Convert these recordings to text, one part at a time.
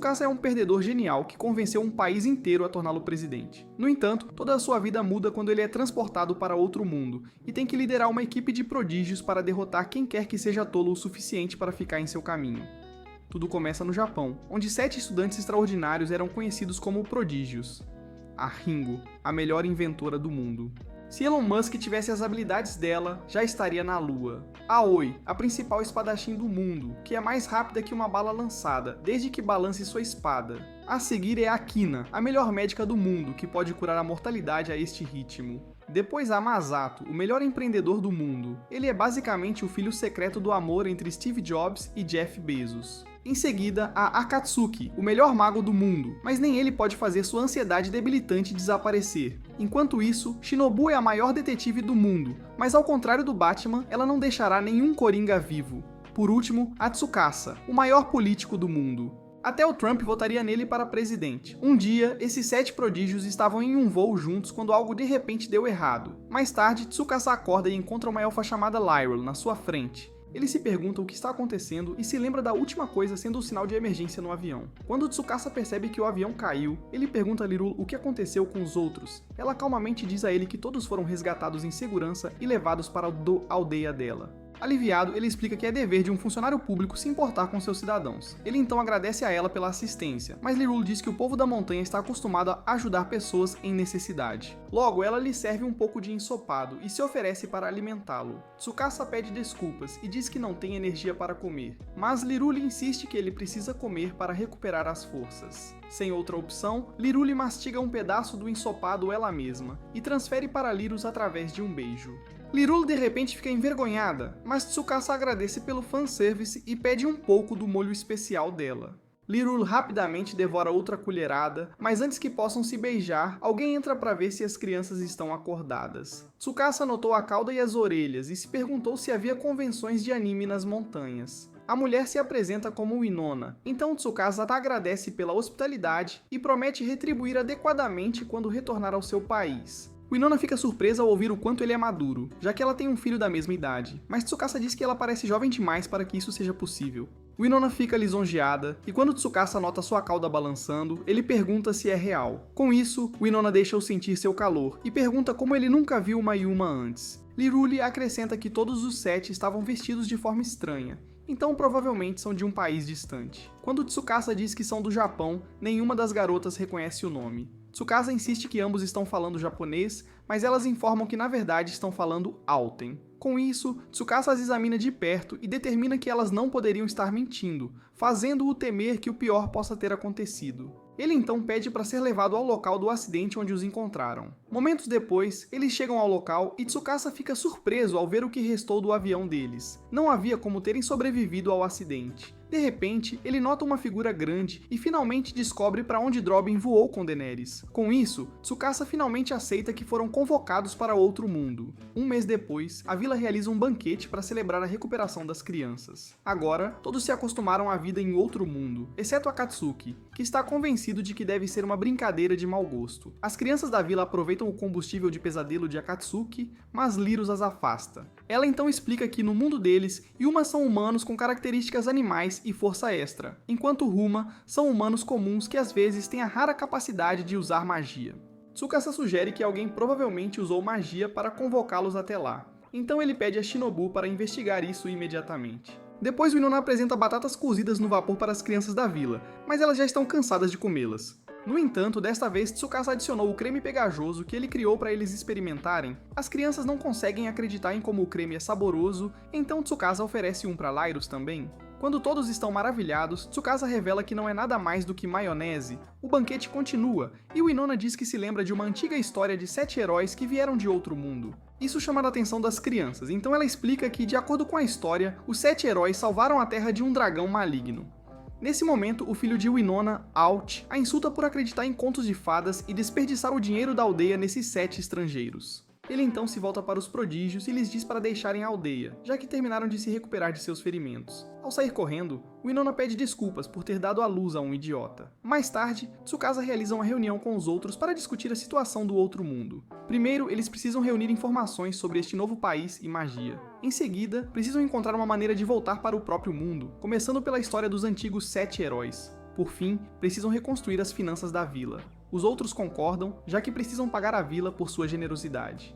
Tsukasa é um perdedor genial que convenceu um país inteiro a torná-lo presidente. No entanto, toda a sua vida muda quando ele é transportado para outro mundo e tem que liderar uma equipe de prodígios para derrotar quem quer que seja tolo o suficiente para ficar em seu caminho. Tudo começa no Japão, onde 7 estudantes extraordinários eram conhecidos como prodígios. A Ringo, a melhor inventora do mundo. Se Elon Musk tivesse as habilidades dela, já estaria na Lua. A Aoi, a principal espadachim do mundo, que é mais rápida que uma bala lançada, desde que balance sua espada. A seguir é a Kina, a melhor médica do mundo, que pode curar a mortalidade a este ritmo. Depois há Masato, o melhor empreendedor do mundo. Ele é basicamente o filho secreto do amor entre Steve Jobs e Jeff Bezos. Em seguida, há Akatsuki, o melhor mago do mundo, mas nem ele pode fazer sua ansiedade debilitante desaparecer. Enquanto isso, Shinobu é a maior detetive do mundo, mas ao contrário do Batman, ela não deixará nenhum Coringa vivo. Por último, há Tsukasa, o maior político do mundo. Até o Trump votaria nele para presidente. Um dia, esses 7 prodígios estavam em um voo juntos quando algo de repente deu errado. Mais tarde, Tsukasa acorda e encontra uma elfa chamada Lyrel na sua frente. Ele se pergunta o que está acontecendo e se lembra da última coisa sendo o sinal de emergência no avião. Quando Tsukasa percebe que o avião caiu, ele pergunta a Lirul o que aconteceu com os outros. Ela calmamente diz a ele que todos foram resgatados em segurança e levados para a aldeia dela. Aliviado, ele explica que é dever de um funcionário público se importar com seus cidadãos. Ele então agradece a ela pela assistência, mas Lirul diz que o povo da montanha está acostumado a ajudar pessoas em necessidade. Logo, ela lhe serve um pouco de ensopado e se oferece para alimentá-lo. Tsukasa pede desculpas e diz que não tem energia para comer, mas Lirul insiste que ele precisa comer para recuperar as forças. Sem outra opção, Lirul mastiga um pedaço do ensopado ela mesma e transfere para Lirus através de um beijo. Lirul de repente fica envergonhada, mas Tsukasa agradece pelo fanservice e pede um pouco do molho especial dela. Lirul rapidamente devora outra colherada, mas antes que possam se beijar, alguém entra para ver se as crianças estão acordadas. Tsukasa notou a cauda e as orelhas e se perguntou se havia convenções de anime nas montanhas. A mulher se apresenta como Winona, então Tsukasa agradece pela hospitalidade e promete retribuir adequadamente quando retornar ao seu país. Winona fica surpresa ao ouvir o quanto ele é maduro, já que ela tem um filho da mesma idade, mas Tsukasa diz que ela parece jovem demais para que isso seja possível. Winona fica lisonjeada, e quando Tsukasa nota sua cauda balançando, ele pergunta se é real. Com isso, Winona deixa-o sentir seu calor, e pergunta como ele nunca viu uma Yuma antes. Lirul acrescenta que todos os 7 estavam vestidos de forma estranha, então provavelmente são de um país distante. Quando Tsukasa diz que são do Japão, nenhuma das garotas reconhece o nome. Tsukasa insiste que ambos estão falando japonês, mas elas informam que na verdade estão falando Alten. Com isso, Tsukasa as examina de perto e determina que elas não poderiam estar mentindo, fazendo-o temer que o pior possa ter acontecido. Ele então pede para ser levado ao local do acidente onde os encontraram. Momentos depois, eles chegam ao local e Tsukasa fica surpreso ao ver o que restou do avião deles. Não havia como terem sobrevivido ao acidente. De repente, ele nota uma figura grande e finalmente descobre para onde Drobin voou com Daenerys. Com isso, Tsukasa finalmente aceita que foram convocados para outro mundo. Um mês depois, a vila realiza um banquete para celebrar a recuperação das crianças. Agora, todos se acostumaram à vida em outro mundo, exceto Akatsuki, que está convencido de que deve ser uma brincadeira de mau gosto. As crianças da vila aproveitam o combustível de pesadelo de Akatsuki, mas Lirus as afasta. Ela então explica que no mundo deles, Yuma são humanos com características animais e força extra, enquanto Ruma são humanos comuns que às vezes têm a rara capacidade de usar magia. Tsukasa sugere que alguém provavelmente usou magia para convocá-los até lá, então ele pede a Shinobu para investigar isso imediatamente. Depois Winona apresenta batatas cozidas no vapor para as crianças da vila, mas elas já estão cansadas de comê-las. No entanto, desta vez Tsukasa adicionou o creme pegajoso que ele criou para eles experimentarem. As crianças não conseguem acreditar em como o creme é saboroso, então Tsukasa oferece um para Lyrus também. Quando todos estão maravilhados, Tsukasa revela que não é nada mais do que maionese. O banquete continua, e Winona diz que se lembra de uma antiga história de 7 heróis que vieram de outro mundo. Isso chama a atenção das crianças, então ela explica que, de acordo com a história, os 7 heróis salvaram a Terra de um dragão maligno. Nesse momento, o filho de Winona, Alt, a insulta por acreditar em contos de fadas e desperdiçar o dinheiro da aldeia nesses 7 estrangeiros. Ele então se volta para os prodígios e lhes diz para deixarem a aldeia, já que terminaram de se recuperar de seus ferimentos. Ao sair correndo, Winona pede desculpas por ter dado à luz a um idiota. Mais tarde, Tsukasa realiza uma reunião com os outros para discutir a situação do outro mundo. Primeiro, eles precisam reunir informações sobre este novo país e magia. Em seguida, precisam encontrar uma maneira de voltar para o próprio mundo, começando pela história dos antigos 7 heróis. Por fim, precisam reconstruir as finanças da vila. Os outros concordam, já que precisam pagar a vila por sua generosidade.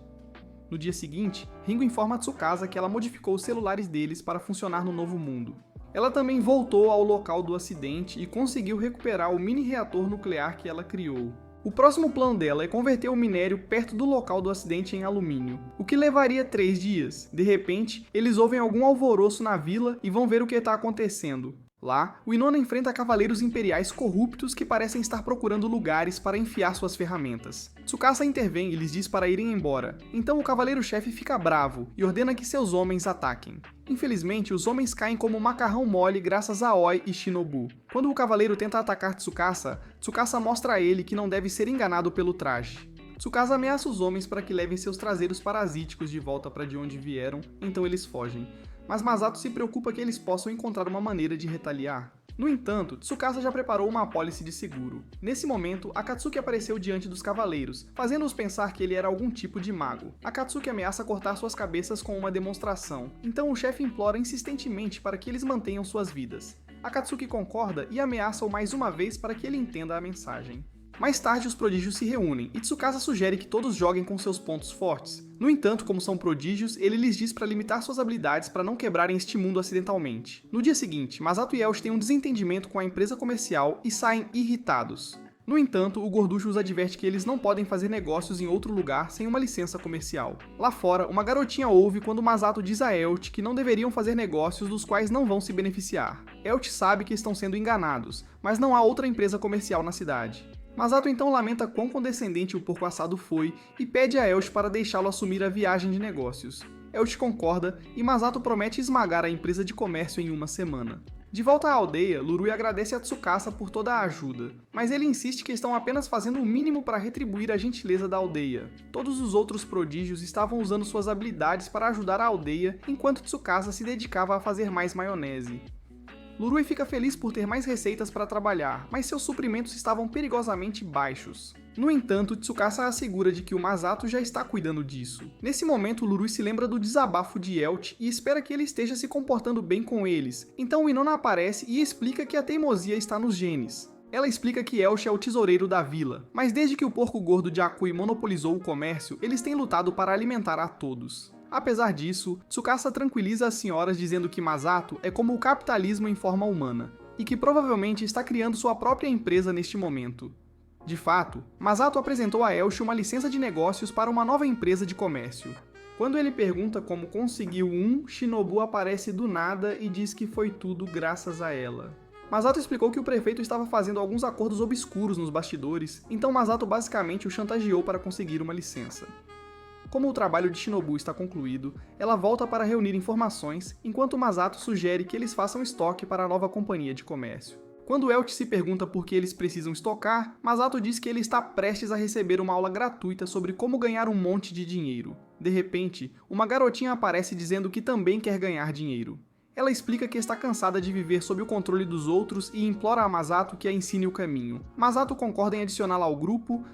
No dia seguinte, Ringo informa a Tsukasa que ela modificou os celulares deles para funcionar no novo mundo. Ela também voltou ao local do acidente e conseguiu recuperar o mini reator nuclear que ela criou. O próximo plano dela é converter o minério perto do local do acidente em alumínio, o que levaria 3 dias. De repente, eles ouvem algum alvoroço na vila e vão ver o que está acontecendo. Lá, o Inona enfrenta cavaleiros imperiais corruptos que parecem estar procurando lugares para enfiar suas ferramentas. Tsukasa intervém e lhes diz para irem embora. Então o cavaleiro-chefe fica bravo e ordena que seus homens ataquem. Infelizmente, os homens caem como macarrão mole graças a Oi e Shinobu. Quando o cavaleiro tenta atacar Tsukasa, Tsukasa mostra a ele que não deve ser enganado pelo traje. Tsukasa ameaça os homens para que levem seus traseiros parasíticos de volta para de onde vieram, então eles fogem. Mas Masato se preocupa que eles possam encontrar uma maneira de retaliar. No entanto, Tsukasa já preparou uma apólice de seguro. Nesse momento, Akatsuki apareceu diante dos cavaleiros, fazendo-os pensar que ele era algum tipo de mago. Akatsuki ameaça cortar suas cabeças com uma demonstração, então o chefe implora insistentemente para que eles mantenham suas vidas. Akatsuki concorda e ameaça-o mais uma vez para que ele entenda a mensagem. Mais tarde, os prodígios se reúnem, e Tsukasa sugere que todos joguem com seus pontos fortes. No entanto, como são prodígios, ele lhes diz para limitar suas habilidades para não quebrarem este mundo acidentalmente. No dia seguinte, Masato e Elch têm um desentendimento com a empresa comercial e saem irritados. No entanto, o Gorducho os adverte que eles não podem fazer negócios em outro lugar sem uma licença comercial. Lá fora, uma garotinha ouve quando Masato diz a Elch que não deveriam fazer negócios dos quais não vão se beneficiar. Elch sabe que estão sendo enganados, mas não há outra empresa comercial na cidade. Masato então lamenta quão condescendente o porco assado foi e pede a Elch para deixá-lo assumir a viagem de negócios. Elch concorda e Masato promete esmagar a empresa de comércio em uma semana. De volta à aldeia, Lurui agradece a Tsukasa por toda a ajuda, mas ele insiste que estão apenas fazendo o mínimo para retribuir a gentileza da aldeia. Todos os outros prodígios estavam usando suas habilidades para ajudar a aldeia, enquanto Tsukasa se dedicava a fazer mais maionese. Lurui fica feliz por ter mais receitas para trabalhar, mas seus suprimentos estavam perigosamente baixos. No entanto, Tsukasa assegura de que o Masato já está cuidando disso. Nesse momento, Lurui se lembra do desabafo de Elch e espera que ele esteja se comportando bem com eles. Então o Inona aparece e explica que a teimosia está nos genes. Ela explica que Elch é o tesoureiro da vila, mas desde que o porco gordo de Akui monopolizou o comércio, eles têm lutado para alimentar a todos. Apesar disso, Tsukasa tranquiliza as senhoras dizendo que Masato é como o capitalismo em forma humana, e que provavelmente está criando sua própria empresa neste momento. De fato, Masato apresentou a Elch uma licença de negócios para uma nova empresa de comércio. Quando ele pergunta como conseguiu Shinobu aparece do nada e diz que foi tudo graças a ela. Masato explicou que o prefeito estava fazendo alguns acordos obscuros nos bastidores, então Masato basicamente o chantageou para conseguir uma licença. Como o trabalho de Shinobu está concluído, ela volta para reunir informações, enquanto Masato sugere que eles façam estoque para a nova companhia de comércio. Quando Elch se pergunta por que eles precisam estocar, Masato diz que ele está prestes a receber uma aula gratuita sobre como ganhar um monte de dinheiro. De repente, uma garotinha aparece dizendo que também quer ganhar dinheiro. Ela explica que está cansada de viver sob o controle dos outros e implora a Masato que a ensine o caminho. Masato concorda em adicioná-la ao grupo,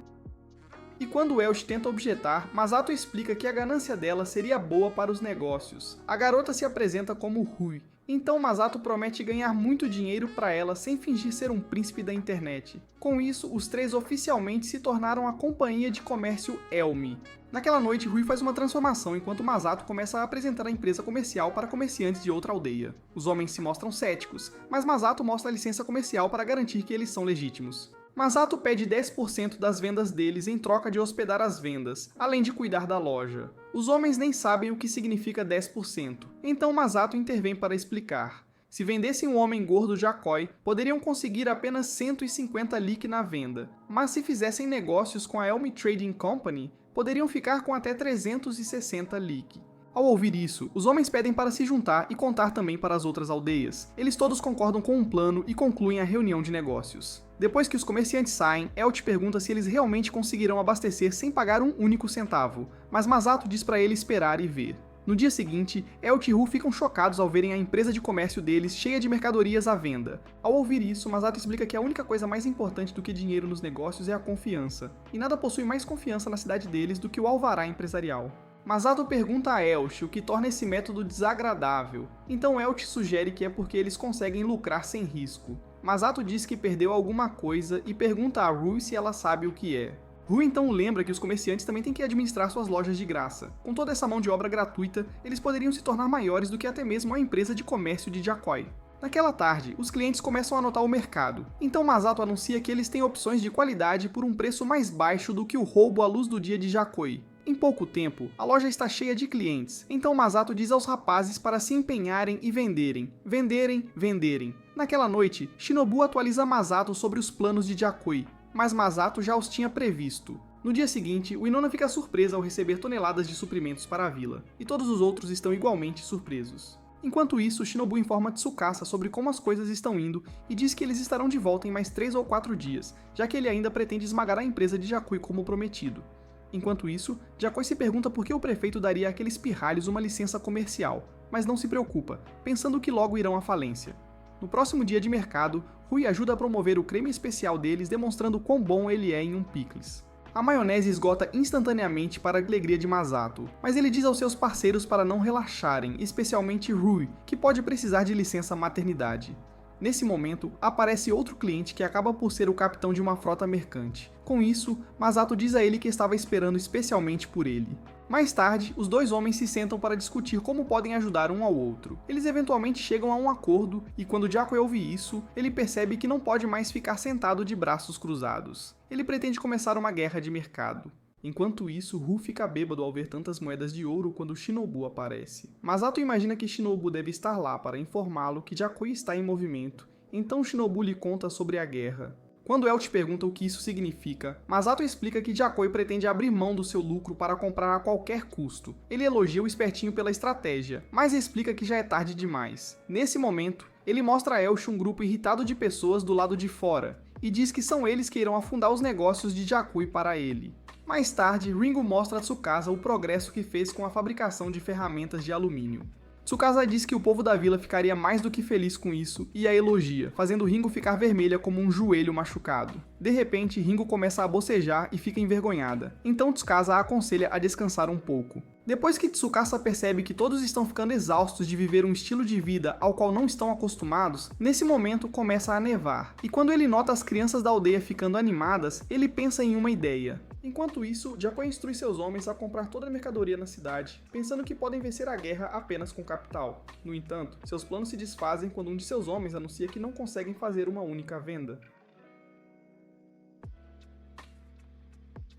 e quando Elch tenta objetar, Masato explica que a ganância dela seria boa para os negócios. A garota se apresenta como Rui, então Masato promete ganhar muito dinheiro para ela sem fingir ser um príncipe da internet. Com isso, os três oficialmente se tornaram a companhia de comércio Elmi. Naquela noite, Rui faz uma transformação enquanto Masato começa a apresentar a empresa comercial para comerciantes de outra aldeia. Os homens se mostram céticos, mas Masato mostra a licença comercial para garantir que eles são legítimos. Masato pede 10% das vendas deles em troca de hospedar as vendas, além de cuidar da loja. Os homens nem sabem o que significa 10%, então Masato intervém para explicar. Se vendessem um homem gordo Jakoi, poderiam conseguir apenas 150 lick na venda, mas se fizessem negócios com a Elmi Trading Company, poderiam ficar com até 360 lick. Ao ouvir isso, os homens pedem para se juntar e contar também para as outras aldeias. Eles todos concordam com um plano e concluem a reunião de negócios. Depois que os comerciantes saem, Elch pergunta se eles realmente conseguirão abastecer sem pagar um único centavo, mas Masato diz para ele esperar e ver. No dia seguinte, Elch e Ru ficam chocados ao verem a empresa de comércio deles cheia de mercadorias à venda. Ao ouvir isso, Masato explica que a única coisa mais importante do que dinheiro nos negócios é a confiança, e nada possui mais confiança na cidade deles do que o alvará empresarial. Masato pergunta a Elch o que torna esse método desagradável, então Elch sugere que é porque eles conseguem lucrar sem risco. Masato diz que perdeu alguma coisa e pergunta a Rui se ela sabe o que é. Rui então lembra que os comerciantes também têm que administrar suas lojas de graça. Com toda essa mão de obra gratuita, eles poderiam se tornar maiores do que até mesmo a empresa de comércio de Jakoi. Naquela tarde, os clientes começam a notar o mercado, então Masato anuncia que eles têm opções de qualidade por um preço mais baixo do que o roubo à luz do dia de Jakoi. Em pouco tempo, a loja está cheia de clientes, então Masato diz aos rapazes para se empenharem e venderem. Venderem. Naquela noite, Shinobu atualiza Masato sobre os planos de Jakoi, mas Masato já os tinha previsto. No dia seguinte, Winona fica surpresa ao receber toneladas de suprimentos para a vila, e todos os outros estão igualmente surpresos. Enquanto isso, Shinobu informa Tsukasa sobre como as coisas estão indo e diz que eles estarão de volta em mais 3 ou 4 dias, já que ele ainda pretende esmagar a empresa de Jakoi como prometido. Enquanto isso, Jakoi se pergunta por que o prefeito daria àqueles pirralhos uma licença comercial, mas não se preocupa, pensando que logo irão à falência. No próximo dia de mercado, Rui ajuda a promover o creme especial deles, demonstrando quão bom ele é em um picles. A maionese esgota instantaneamente para a alegria de Masato, mas ele diz aos seus parceiros para não relaxarem, especialmente Rui, que pode precisar de licença maternidade. Nesse momento, aparece outro cliente que acaba por ser o capitão de uma frota mercante. Com isso, Masato diz a ele que estava esperando especialmente por ele. Mais tarde, os dois homens se sentam para discutir como podem ajudar um ao outro. Eles eventualmente chegam a um acordo, e quando Jakoi ouve isso, ele percebe que não pode mais ficar sentado de braços cruzados. Ele pretende começar uma guerra de mercado. Enquanto isso, Ru fica bêbado ao ver tantas moedas de ouro quando Shinobu aparece. Masato imagina que Shinobu deve estar lá para informá-lo que Jakoi está em movimento, então Shinobu lhe conta sobre a guerra. Quando El te pergunta o que isso significa, Masato explica que Jakoi pretende abrir mão do seu lucro para comprar a qualquer custo. Ele elogia o espertinho pela estratégia, mas explica que já é tarde demais. Nesse momento, ele mostra a Elche um grupo irritado de pessoas do lado de fora, e diz que são eles que irão afundar os negócios de Jakoi para ele. Mais tarde, Ringo mostra a Tsukasa o progresso que fez com a fabricação de ferramentas de alumínio. Tsukasa diz que o povo da vila ficaria mais do que feliz com isso e a elogia, fazendo Ringo ficar vermelha como um joelho machucado. De repente, Ringo começa a bocejar e fica envergonhada, então Tsukasa a aconselha a descansar um pouco. Depois que Tsukasa percebe que todos estão ficando exaustos de viver um estilo de vida ao qual não estão acostumados, nesse momento começa a nevar, e quando ele nota as crianças da aldeia ficando animadas, ele pensa em uma ideia. Enquanto isso, Jakoi instrui seus homens a comprar toda a mercadoria na cidade, pensando que podem vencer a guerra apenas com capital. No entanto, seus planos se desfazem quando um de seus homens anuncia que não conseguem fazer uma única venda.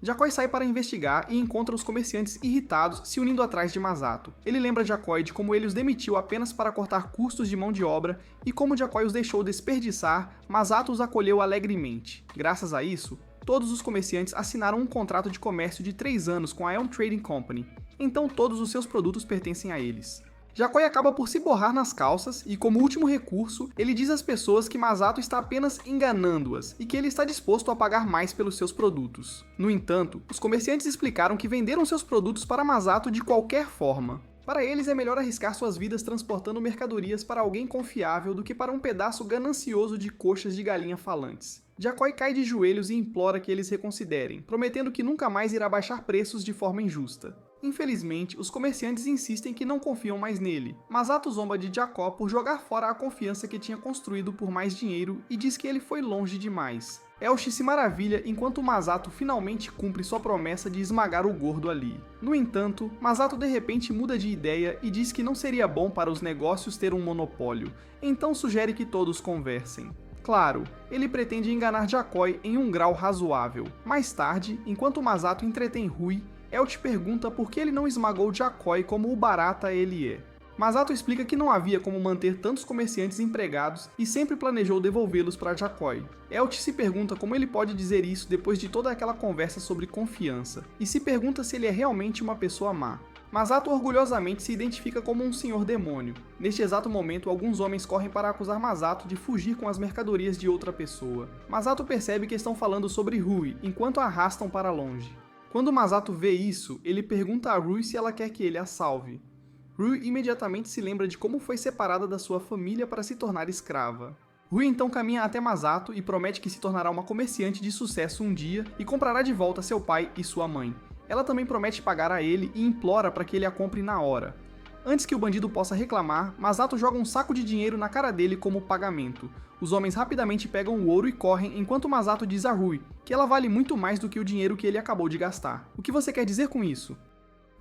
Jakoi sai para investigar e encontra os comerciantes irritados se unindo atrás de Masato. Ele lembra Jakoi de como ele os demitiu apenas para cortar custos de mão de obra e como Jakoi os deixou desperdiçar, Masato os acolheu alegremente. Graças a isso, todos os comerciantes assinaram um contrato de comércio de 3 anos com a Elm Trading Company, então todos os seus produtos pertencem a eles. Jakoi acaba por se borrar nas calças e, como último recurso, ele diz às pessoas que Masato está apenas enganando-as e que ele está disposto a pagar mais pelos seus produtos. No entanto, os comerciantes explicaram que venderam seus produtos para Masato de qualquer forma. Para eles é melhor arriscar suas vidas transportando mercadorias para alguém confiável do que para um pedaço ganancioso de coxas de galinha falantes. Jakoi cai de joelhos e implora que eles reconsiderem, prometendo que nunca mais irá baixar preços de forma injusta. Infelizmente, os comerciantes insistem que não confiam mais nele. Masato zomba de Jakoi por jogar fora a confiança que tinha construído por mais dinheiro e diz que ele foi longe demais. Elche se maravilha enquanto Masato finalmente cumpre sua promessa de esmagar o gordo ali. No entanto, Masato de repente muda de ideia e diz que não seria bom para os negócios ter um monopólio, então sugere que todos conversem. Claro, ele pretende enganar Jakoi em um grau razoável. Mais tarde, enquanto Masato entretém Rui, Elche pergunta por que ele não esmagou Jakoi como o barata ele é. Masato explica que não havia como manter tantos comerciantes empregados e sempre planejou devolvê-los para Jakoi. Elche se pergunta como ele pode dizer isso depois de toda aquela conversa sobre confiança, e se pergunta se ele é realmente uma pessoa má. Masato orgulhosamente se identifica como um senhor demônio. Neste exato momento, alguns homens correm para acusar Masato de fugir com as mercadorias de outra pessoa. Masato percebe que estão falando sobre Rui, enquanto a arrastam para longe. Quando Masato vê isso, ele pergunta a Rui se ela quer que ele a salve. Rui imediatamente se lembra de como foi separada da sua família para se tornar escrava. Rui então caminha até Masato e promete que se tornará uma comerciante de sucesso um dia e comprará de volta seu pai e sua mãe. Ela também promete pagar a ele e implora para que ele a compre na hora. Antes que o bandido possa reclamar, Masato joga um saco de dinheiro na cara dele como pagamento. Os homens rapidamente pegam o ouro e correm enquanto Masato diz a Rui que ela vale muito mais do que o dinheiro que ele acabou de gastar. O que você quer dizer com isso?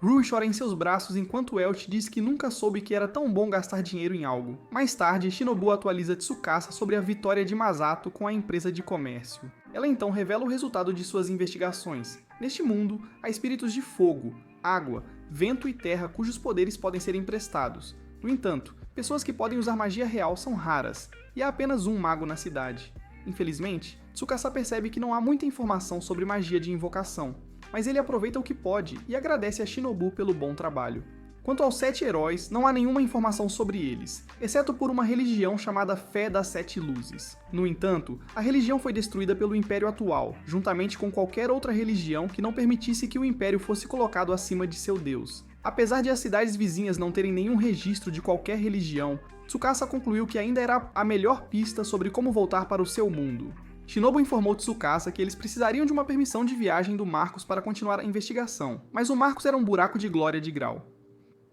Rui chora em seus braços enquanto Elch diz que nunca soube que era tão bom gastar dinheiro em algo. Mais tarde, Shinobu atualiza Tsukasa sobre a vitória de Masato com a empresa de comércio. Ela então revela o resultado de suas investigações. Neste mundo, há espíritos de fogo, água, vento e terra cujos poderes podem ser emprestados. No entanto, pessoas que podem usar magia real são raras, e há apenas um mago na cidade. Infelizmente, Tsukasa percebe que não há muita informação sobre magia de invocação, mas ele aproveita o que pode e agradece a Shinobu pelo bom trabalho. Quanto aos 7 heróis, não há nenhuma informação sobre eles, exceto por uma religião chamada Fé das Sete Luzes. No entanto, a religião foi destruída pelo Império atual, juntamente com qualquer outra religião que não permitisse que o Império fosse colocado acima de seu deus. Apesar de as cidades vizinhas não terem nenhum registro de qualquer religião, Tsukasa concluiu que ainda era a melhor pista sobre como voltar para o seu mundo. Shinobu informou Tsukasa que eles precisariam de uma permissão de viagem do Marcos para continuar a investigação, mas o Marcos era um buraco de glória de grau.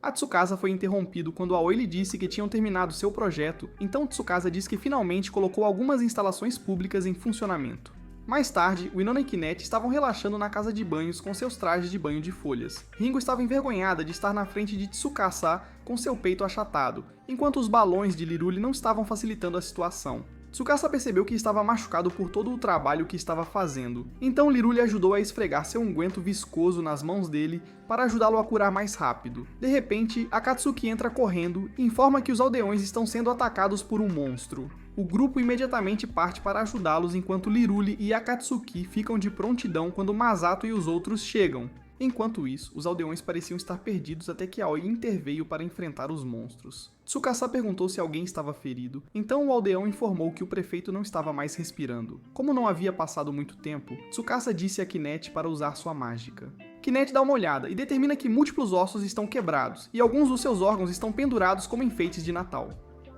A Tsukasa foi interrompido quando Aoi lhe disse que tinham terminado seu projeto, então Tsukasa disse que finalmente colocou algumas instalações públicas em funcionamento. Mais tarde, Winona e Kinect estavam relaxando na casa de banhos com seus trajes de banho de folhas. Ringo estava envergonhada de estar na frente de Tsukasa com seu peito achatado, enquanto os balões de Liruli não estavam facilitando a situação. Tsukasa percebeu que estava machucado por todo o trabalho que estava fazendo, então Liruli ajudou a esfregar seu unguento viscoso nas mãos dele para ajudá-lo a curar mais rápido. De repente, Akatsuki entra correndo e informa que os aldeões estão sendo atacados por um monstro. O grupo imediatamente parte para ajudá-los enquanto Liruli e Akatsuki ficam de prontidão quando Masato e os outros chegam. Enquanto isso, os aldeões pareciam estar perdidos até que Aoi interveio para enfrentar os monstros. Tsukasa perguntou se alguém estava ferido, então o aldeão informou que o prefeito não estava mais respirando. Como não havia passado muito tempo, Tsukasa disse a Kinect para usar sua mágica. Kinect dá uma olhada e determina que múltiplos ossos estão quebrados, e alguns dos seus órgãos estão pendurados como enfeites de Natal.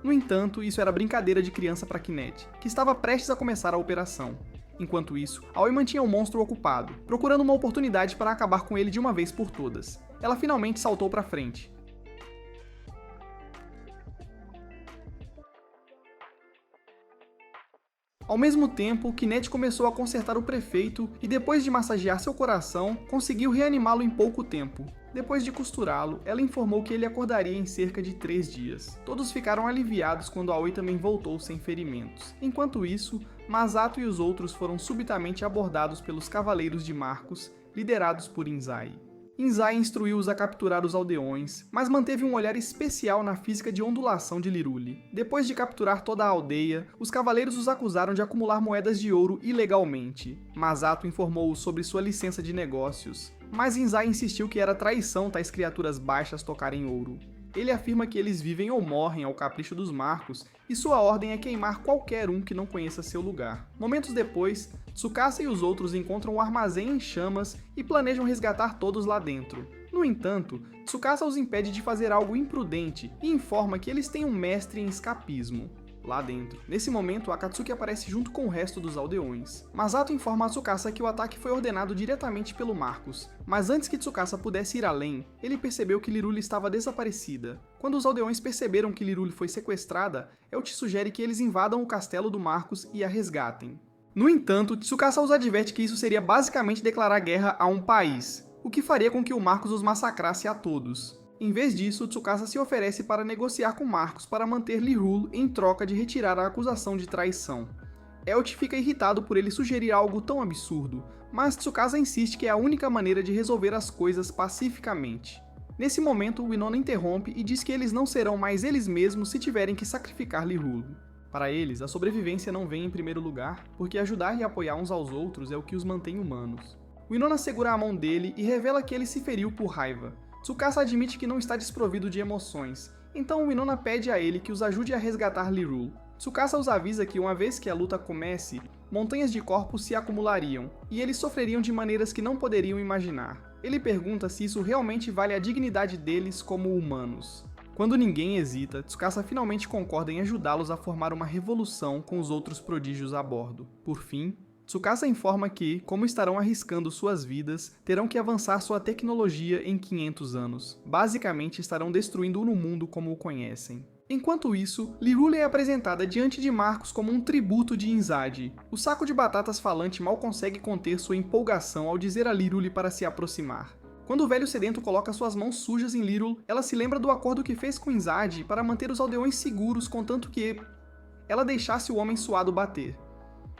No entanto, isso era brincadeira de criança para Kinect, que estava prestes a começar a operação. Enquanto isso, Aoi mantinha o monstro ocupado, procurando uma oportunidade para acabar com ele de uma vez por todas. Ela finalmente saltou para frente. Ao mesmo tempo, Kinect começou a consertar o prefeito e depois de massagear seu coração, conseguiu reanimá-lo em pouco tempo. Depois de costurá-lo, ela informou que ele acordaria em cerca de 3 dias. Todos ficaram aliviados quando Aoi também voltou sem ferimentos. Enquanto isso, Masato e os outros foram subitamente abordados pelos Cavaleiros de Marcos, liderados por Inzai. Inzai instruiu-os a capturar os aldeões, mas manteve um olhar especial na física de ondulação de Liruli. Depois de capturar toda a aldeia, os cavaleiros os acusaram de acumular moedas de ouro ilegalmente. Masato informou-os sobre sua licença de negócios, mas Inzai insistiu que era traição tais criaturas baixas tocarem ouro. Ele afirma que eles vivem ou morrem ao capricho dos Marcos, e sua ordem é queimar qualquer um que não conheça seu lugar. Momentos depois, Tsukasa e os outros encontram o armazém em chamas e planejam resgatar todos lá dentro. No entanto, Tsukasa os impede de fazer algo imprudente e informa que eles têm um mestre em escapismo lá dentro. Nesse momento, Akatsuki aparece junto com o resto dos aldeões. Masato informa a Tsukasa que o ataque foi ordenado diretamente pelo Marcos, mas antes que Tsukasa pudesse ir além, ele percebeu que Liruli estava desaparecida. Quando os aldeões perceberam que Liruli foi sequestrada, Elch sugere que eles invadam o castelo do Marcos e a resgatem. No entanto, Tsukasa os adverte que isso seria basicamente declarar guerra a um país, o que faria com que o Marcos os massacrasse a todos. Em vez disso, Tsukasa se oferece para negociar com Marcos para manter Lirul em troca de retirar a acusação de traição. Elch fica irritado por ele sugerir algo tão absurdo, mas Tsukasa insiste que é a única maneira de resolver as coisas pacificamente. Nesse momento, Winona interrompe e diz que eles não serão mais eles mesmos se tiverem que sacrificar Lirul. Para eles, a sobrevivência não vem em primeiro lugar, porque ajudar e apoiar uns aos outros é o que os mantém humanos. Winona segura a mão dele e revela que ele se feriu por raiva. Tsukasa admite que não está desprovido de emoções, então Winona pede a ele que os ajude a resgatar Lirul. Tsukasa os avisa que uma vez que a luta comece, montanhas de corpos se acumulariam, e eles sofreriam de maneiras que não poderiam imaginar. Ele pergunta se isso realmente vale a dignidade deles como humanos. Quando ninguém hesita, Tsukasa finalmente concorda em ajudá-los a formar uma revolução com os outros prodígios a bordo. Por fim, Tsukasa informa que, como estarão arriscando suas vidas, terão que avançar sua tecnologia em 500 anos. Basicamente, estarão destruindo o mundo como o conhecem. Enquanto isso, Lirule é apresentada diante de Marcos como um tributo de Inzadi. O saco de batatas falante mal consegue conter sua empolgação ao dizer a Lirule para se aproximar. Quando o velho sedento coloca suas mãos sujas em Lirule, ela se lembra do acordo que fez com Inzadi para manter os aldeões seguros, contanto que ela deixasse o homem suado bater.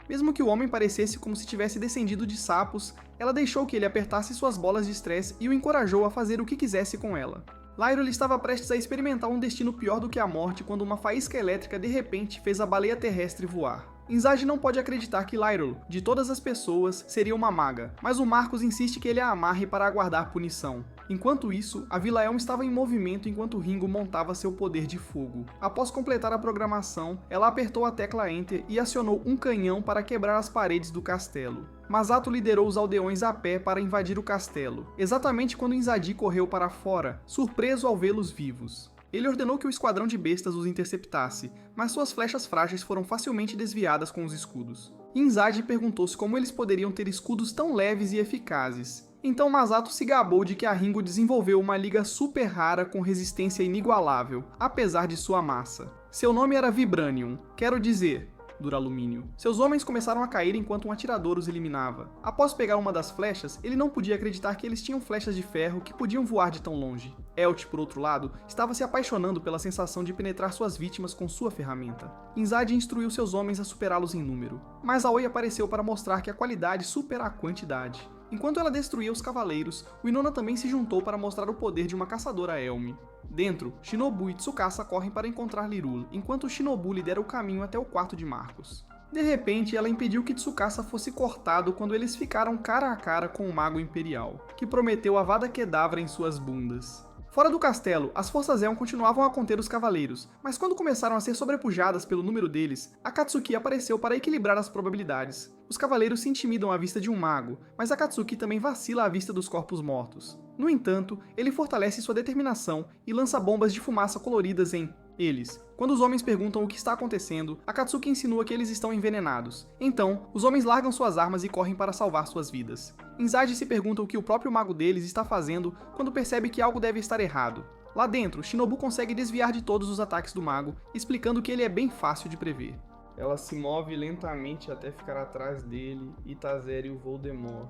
Mesmo que o homem parecesse como se tivesse descendido de sapos, ela deixou que ele apertasse suas bolas de estresse e o encorajou a fazer o que quisesse com ela. Lirule estava prestes a experimentar um destino pior do que a morte quando uma faísca elétrica de repente fez a baleia terrestre voar. Inzadi não pode acreditar que Lirule, de todas as pessoas, seria uma maga, mas o Marcos insiste que ele a amarre para aguardar punição. Enquanto isso, a Vila Elm estava em movimento enquanto Ringo montava seu poder de fogo. Após completar a programação, ela apertou a tecla Enter e acionou um canhão para quebrar as paredes do castelo. Masato liderou os aldeões a pé para invadir o castelo, exatamente quando Inzadi correu para fora, surpreso ao vê-los vivos. Ele ordenou que o esquadrão de bestas os interceptasse, mas suas flechas frágeis foram facilmente desviadas com os escudos. Inzadi perguntou-se como eles poderiam ter escudos tão leves e eficazes. Então Masato se gabou de que a Ringo desenvolveu uma liga super rara com resistência inigualável, apesar de sua massa. Seu nome era Vibranium, quero dizer, duralumínio. Seus homens começaram a cair enquanto um atirador os eliminava. Após pegar uma das flechas, ele não podia acreditar que eles tinham flechas de ferro que podiam voar de tão longe. Elt, por outro lado, estava se apaixonando pela sensação de penetrar suas vítimas com sua ferramenta. Inzadi instruiu seus homens a superá-los em número, mas Aoi apareceu para mostrar que a qualidade supera a quantidade. Enquanto ela destruía os cavaleiros, o Inona também se juntou para mostrar o poder de uma caçadora Elmi. Dentro, Shinobu e Tsukasa correm para encontrar Lirule, enquanto Shinobu lidera o caminho até o quarto de Marcos. De repente, ela impediu que Tsukasa fosse cortado quando eles ficaram cara a cara com o Mago Imperial, que prometeu Avada Kedavra em suas bundas. Fora do castelo, as forças Elm continuavam a conter os cavaleiros, mas quando começaram a ser sobrepujadas pelo número deles, Akatsuki apareceu para equilibrar as probabilidades. Os cavaleiros se intimidam à vista de um mago, mas Akatsuki também vacila à vista dos corpos mortos. No entanto, ele fortalece sua determinação e lança bombas de fumaça coloridas em eles. Quando os homens perguntam o que está acontecendo, Akatsuki insinua que eles estão envenenados. Então, os homens largam suas armas e correm para salvar suas vidas. Inzadi se pergunta o que o próprio mago deles está fazendo quando percebe que algo deve estar errado. Lá dentro, Shinobu consegue desviar de todos os ataques do mago, explicando que ele é bem fácil de prever. Ela se move lentamente até ficar atrás dele e Tazeri o Voldemort.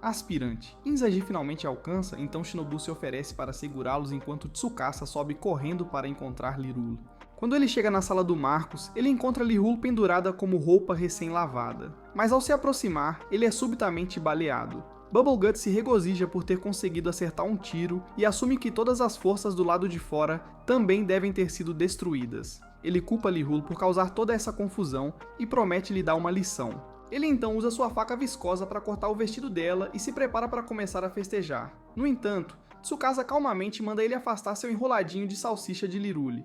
Aspirante. Inzadi finalmente alcança, então Shinobu se oferece para segurá-los enquanto Tsukasa sobe correndo para encontrar Lirule. Quando ele chega na sala do Marcos, ele encontra Lirule pendurada como roupa recém-lavada. Mas ao se aproximar, ele é subitamente baleado. Bubblegut se regozija por ter conseguido acertar um tiro e assume que todas as forças do lado de fora também devem ter sido destruídas. Ele culpa Lirule por causar toda essa confusão e promete lhe dar uma lição. Ele então usa sua faca viscosa para cortar o vestido dela e se prepara para começar a festejar. No entanto, Tsukasa calmamente manda ele afastar seu enroladinho de salsicha de Lirule.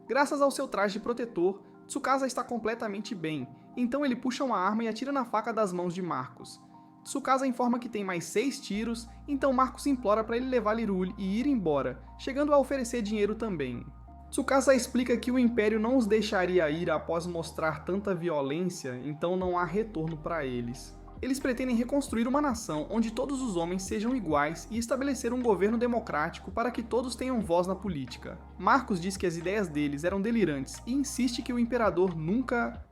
Graças ao seu traje protetor, Tsukasa está completamente bem, então ele puxa uma arma e atira na faca das mãos de Marcos. Tsukasa informa que tem mais 6 tiros, então Marcos implora para ele levar Lirule e ir embora, chegando a oferecer dinheiro também. Tsukasa explica que o Império não os deixaria ir após mostrar tanta violência, então não há retorno para eles. Eles pretendem reconstruir uma nação onde todos os homens sejam iguais e estabelecer um governo democrático para que todos tenham voz na política. Marcos diz que as ideias deles eram delirantes e insiste que o Imperador nunca...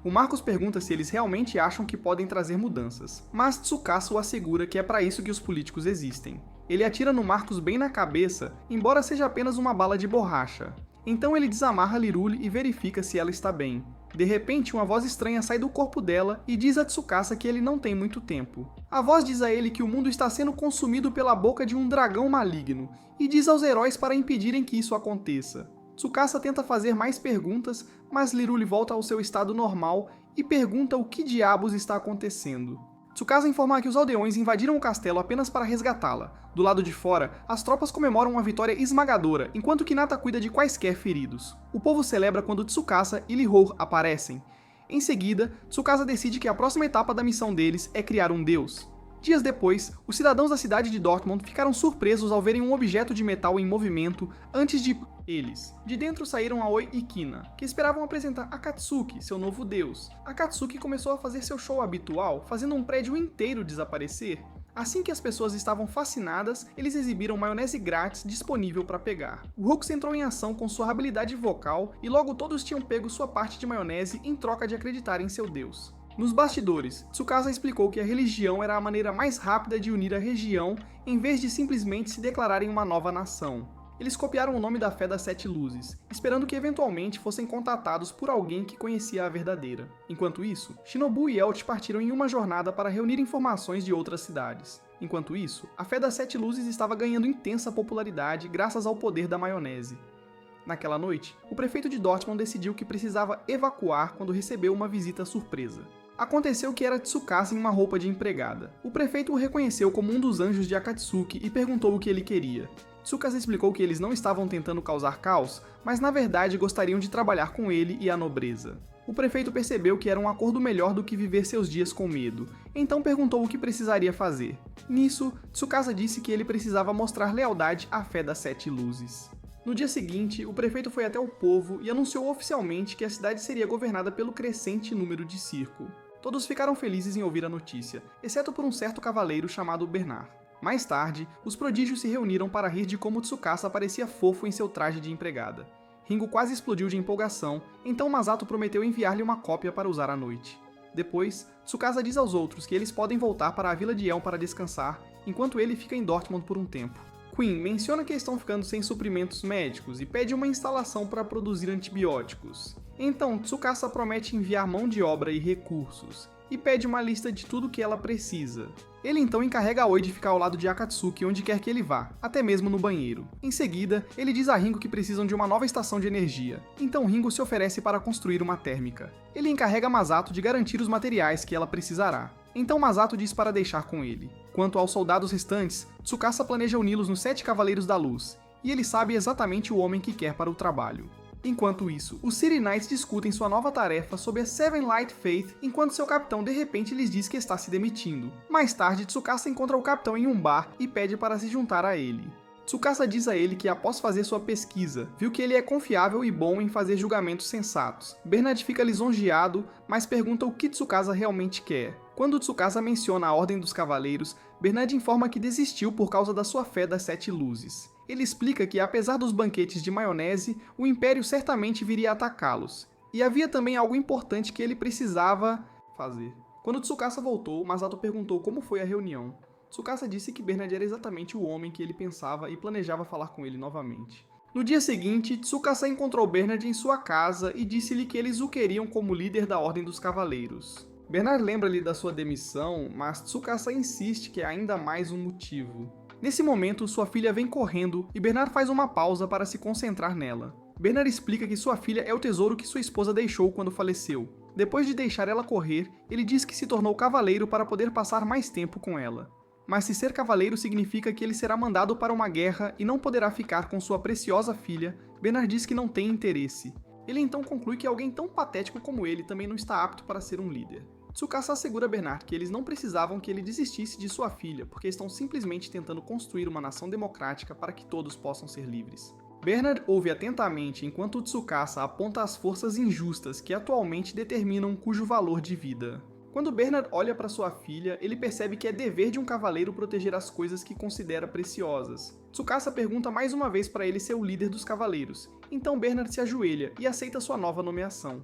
O Marcos pergunta se eles realmente acham que podem trazer mudanças, mas Tsukasa o assegura que é para isso que os políticos existem. Ele atira no Marcos bem na cabeça, embora seja apenas uma bala de borracha. Então ele desamarra Lirule e verifica se ela está bem. De repente, uma voz estranha sai do corpo dela e diz a Tsukasa que ele não tem muito tempo. A voz diz a ele que o mundo está sendo consumido pela boca de um dragão maligno, e diz aos heróis para impedirem que isso aconteça. Tsukasa tenta fazer mais perguntas, mas Lirule volta ao seu estado normal e pergunta o que diabos está acontecendo. Tsukasa informa que os aldeões invadiram o castelo apenas para resgatá-la. Do lado de fora, as tropas comemoram uma vitória esmagadora, enquanto Hinata cuida de quaisquer feridos. O povo celebra quando Tsukasa e Lihou aparecem. Em seguida, Tsukasa decide que a próxima etapa da missão deles é criar um deus. Dias depois, os cidadãos da cidade de Dortmund ficaram surpresos ao verem um objeto de metal em movimento antes de eles. De dentro saíram Aoi e Kina, que esperavam apresentar Akatsuki, seu novo deus. Akatsuki começou a fazer seu show habitual, fazendo um prédio inteiro desaparecer. Assim que as pessoas estavam fascinadas, eles exibiram maionese grátis disponível para pegar. O Hooks entrou em ação com sua habilidade vocal e logo todos tinham pego sua parte de maionese em troca de acreditar em seu deus. Nos bastidores, Tsukasa explicou que a religião era a maneira mais rápida de unir a região em vez de simplesmente se declararem uma nova nação. Eles copiaram o nome da fé das 7 luzes, esperando que eventualmente fossem contatados por alguém que conhecia a verdadeira. Enquanto isso, Shinobu e Elt partiram em uma jornada para reunir informações de outras cidades. Enquanto isso, a fé das 7 luzes estava ganhando intensa popularidade graças ao poder da maionese. Naquela noite, o prefeito de Dortmund decidiu que precisava evacuar quando recebeu uma visita surpresa. Aconteceu que era Tsukasa em uma roupa de empregada. O prefeito o reconheceu como um dos anjos de Akatsuki e perguntou o que ele queria. Tsukasa explicou que eles não estavam tentando causar caos, mas na verdade gostariam de trabalhar com ele e a nobreza. O prefeito percebeu que era um acordo melhor do que viver seus dias com medo, então perguntou o que precisaria fazer. Nisso, Tsukasa disse que ele precisava mostrar lealdade à fé das 7 luzes. No dia seguinte, o prefeito foi até o povo e anunciou oficialmente que a cidade seria governada pelo crescente número de circo. Todos ficaram felizes em ouvir a notícia, exceto por um certo cavaleiro chamado Bernard. Mais tarde, os prodígios se reuniram para rir de como Tsukasa parecia fofo em seu traje de empregada. Ringo quase explodiu de empolgação, então Masato prometeu enviar-lhe uma cópia para usar à noite. Depois, Tsukasa diz aos outros que eles podem voltar para a vila de Elm para descansar, enquanto ele fica em Dortmund por um tempo. Queen menciona que estão ficando sem suprimentos médicos e pede uma instalação para produzir antibióticos. Então, Tsukasa promete enviar mão de obra e recursos, e pede uma lista de tudo que ela precisa. Ele então encarrega Aoi de ficar ao lado de Akatsuki onde quer que ele vá, até mesmo no banheiro. Em seguida, ele diz a Ringo que precisam de uma nova estação de energia, então Ringo se oferece para construir uma térmica. Ele encarrega Masato de garantir os materiais que ela precisará. Então Masato diz para deixar com ele. Quanto aos soldados restantes, Tsukasa planeja uni-los nos 7 Cavaleiros da Luz, e ele sabe exatamente o homem que quer para o trabalho. Enquanto isso, os City Knights discutem sua nova tarefa sob a Seven Light Faith, enquanto seu capitão de repente lhes diz que está se demitindo. Mais tarde, Tsukasa encontra o capitão em um bar e pede para se juntar a ele. Tsukasa diz a ele que após fazer sua pesquisa, viu que ele é confiável e bom em fazer julgamentos sensatos. Bernard fica lisonjeado, mas pergunta o que Tsukasa realmente quer. Quando Tsukasa menciona a Ordem dos Cavaleiros, Bernard informa que desistiu por causa da sua fé das 7 luzes. Ele explica que, apesar dos banquetes de maionese, o Império certamente viria atacá-los. E havia também algo importante que ele precisava fazer. Quando Tsukasa voltou, Masato perguntou como foi a reunião. Tsukasa disse que Bernard era exatamente o homem que ele pensava e planejava falar com ele novamente. No dia seguinte, Tsukasa encontrou Bernard em sua casa e disse-lhe que eles o queriam como líder da Ordem dos Cavaleiros. Bernard lembra-lhe da sua demissão, mas Tsukasa insiste que é ainda mais um motivo. Nesse momento, sua filha vem correndo e Bernard faz uma pausa para se concentrar nela. Bernard explica que sua filha é o tesouro que sua esposa deixou quando faleceu. Depois de deixar ela correr, ele diz que se tornou cavaleiro para poder passar mais tempo com ela. Mas se ser cavaleiro significa que ele será mandado para uma guerra e não poderá ficar com sua preciosa filha, Bernard diz que não tem interesse. Ele então conclui que alguém tão patético como ele também não está apto para ser um líder. Tsukasa assegura Bernard que eles não precisavam que ele desistisse de sua filha, porque estão simplesmente tentando construir uma nação democrática para que todos possam ser livres. Bernard ouve atentamente enquanto Tsukasa aponta as forças injustas que atualmente determinam cujo valor de vida. Quando Bernard olha para sua filha, ele percebe que é dever de um cavaleiro proteger as coisas que considera preciosas. Tsukasa pergunta mais uma vez para ele ser o líder dos cavaleiros, então Bernard se ajoelha e aceita sua nova nomeação.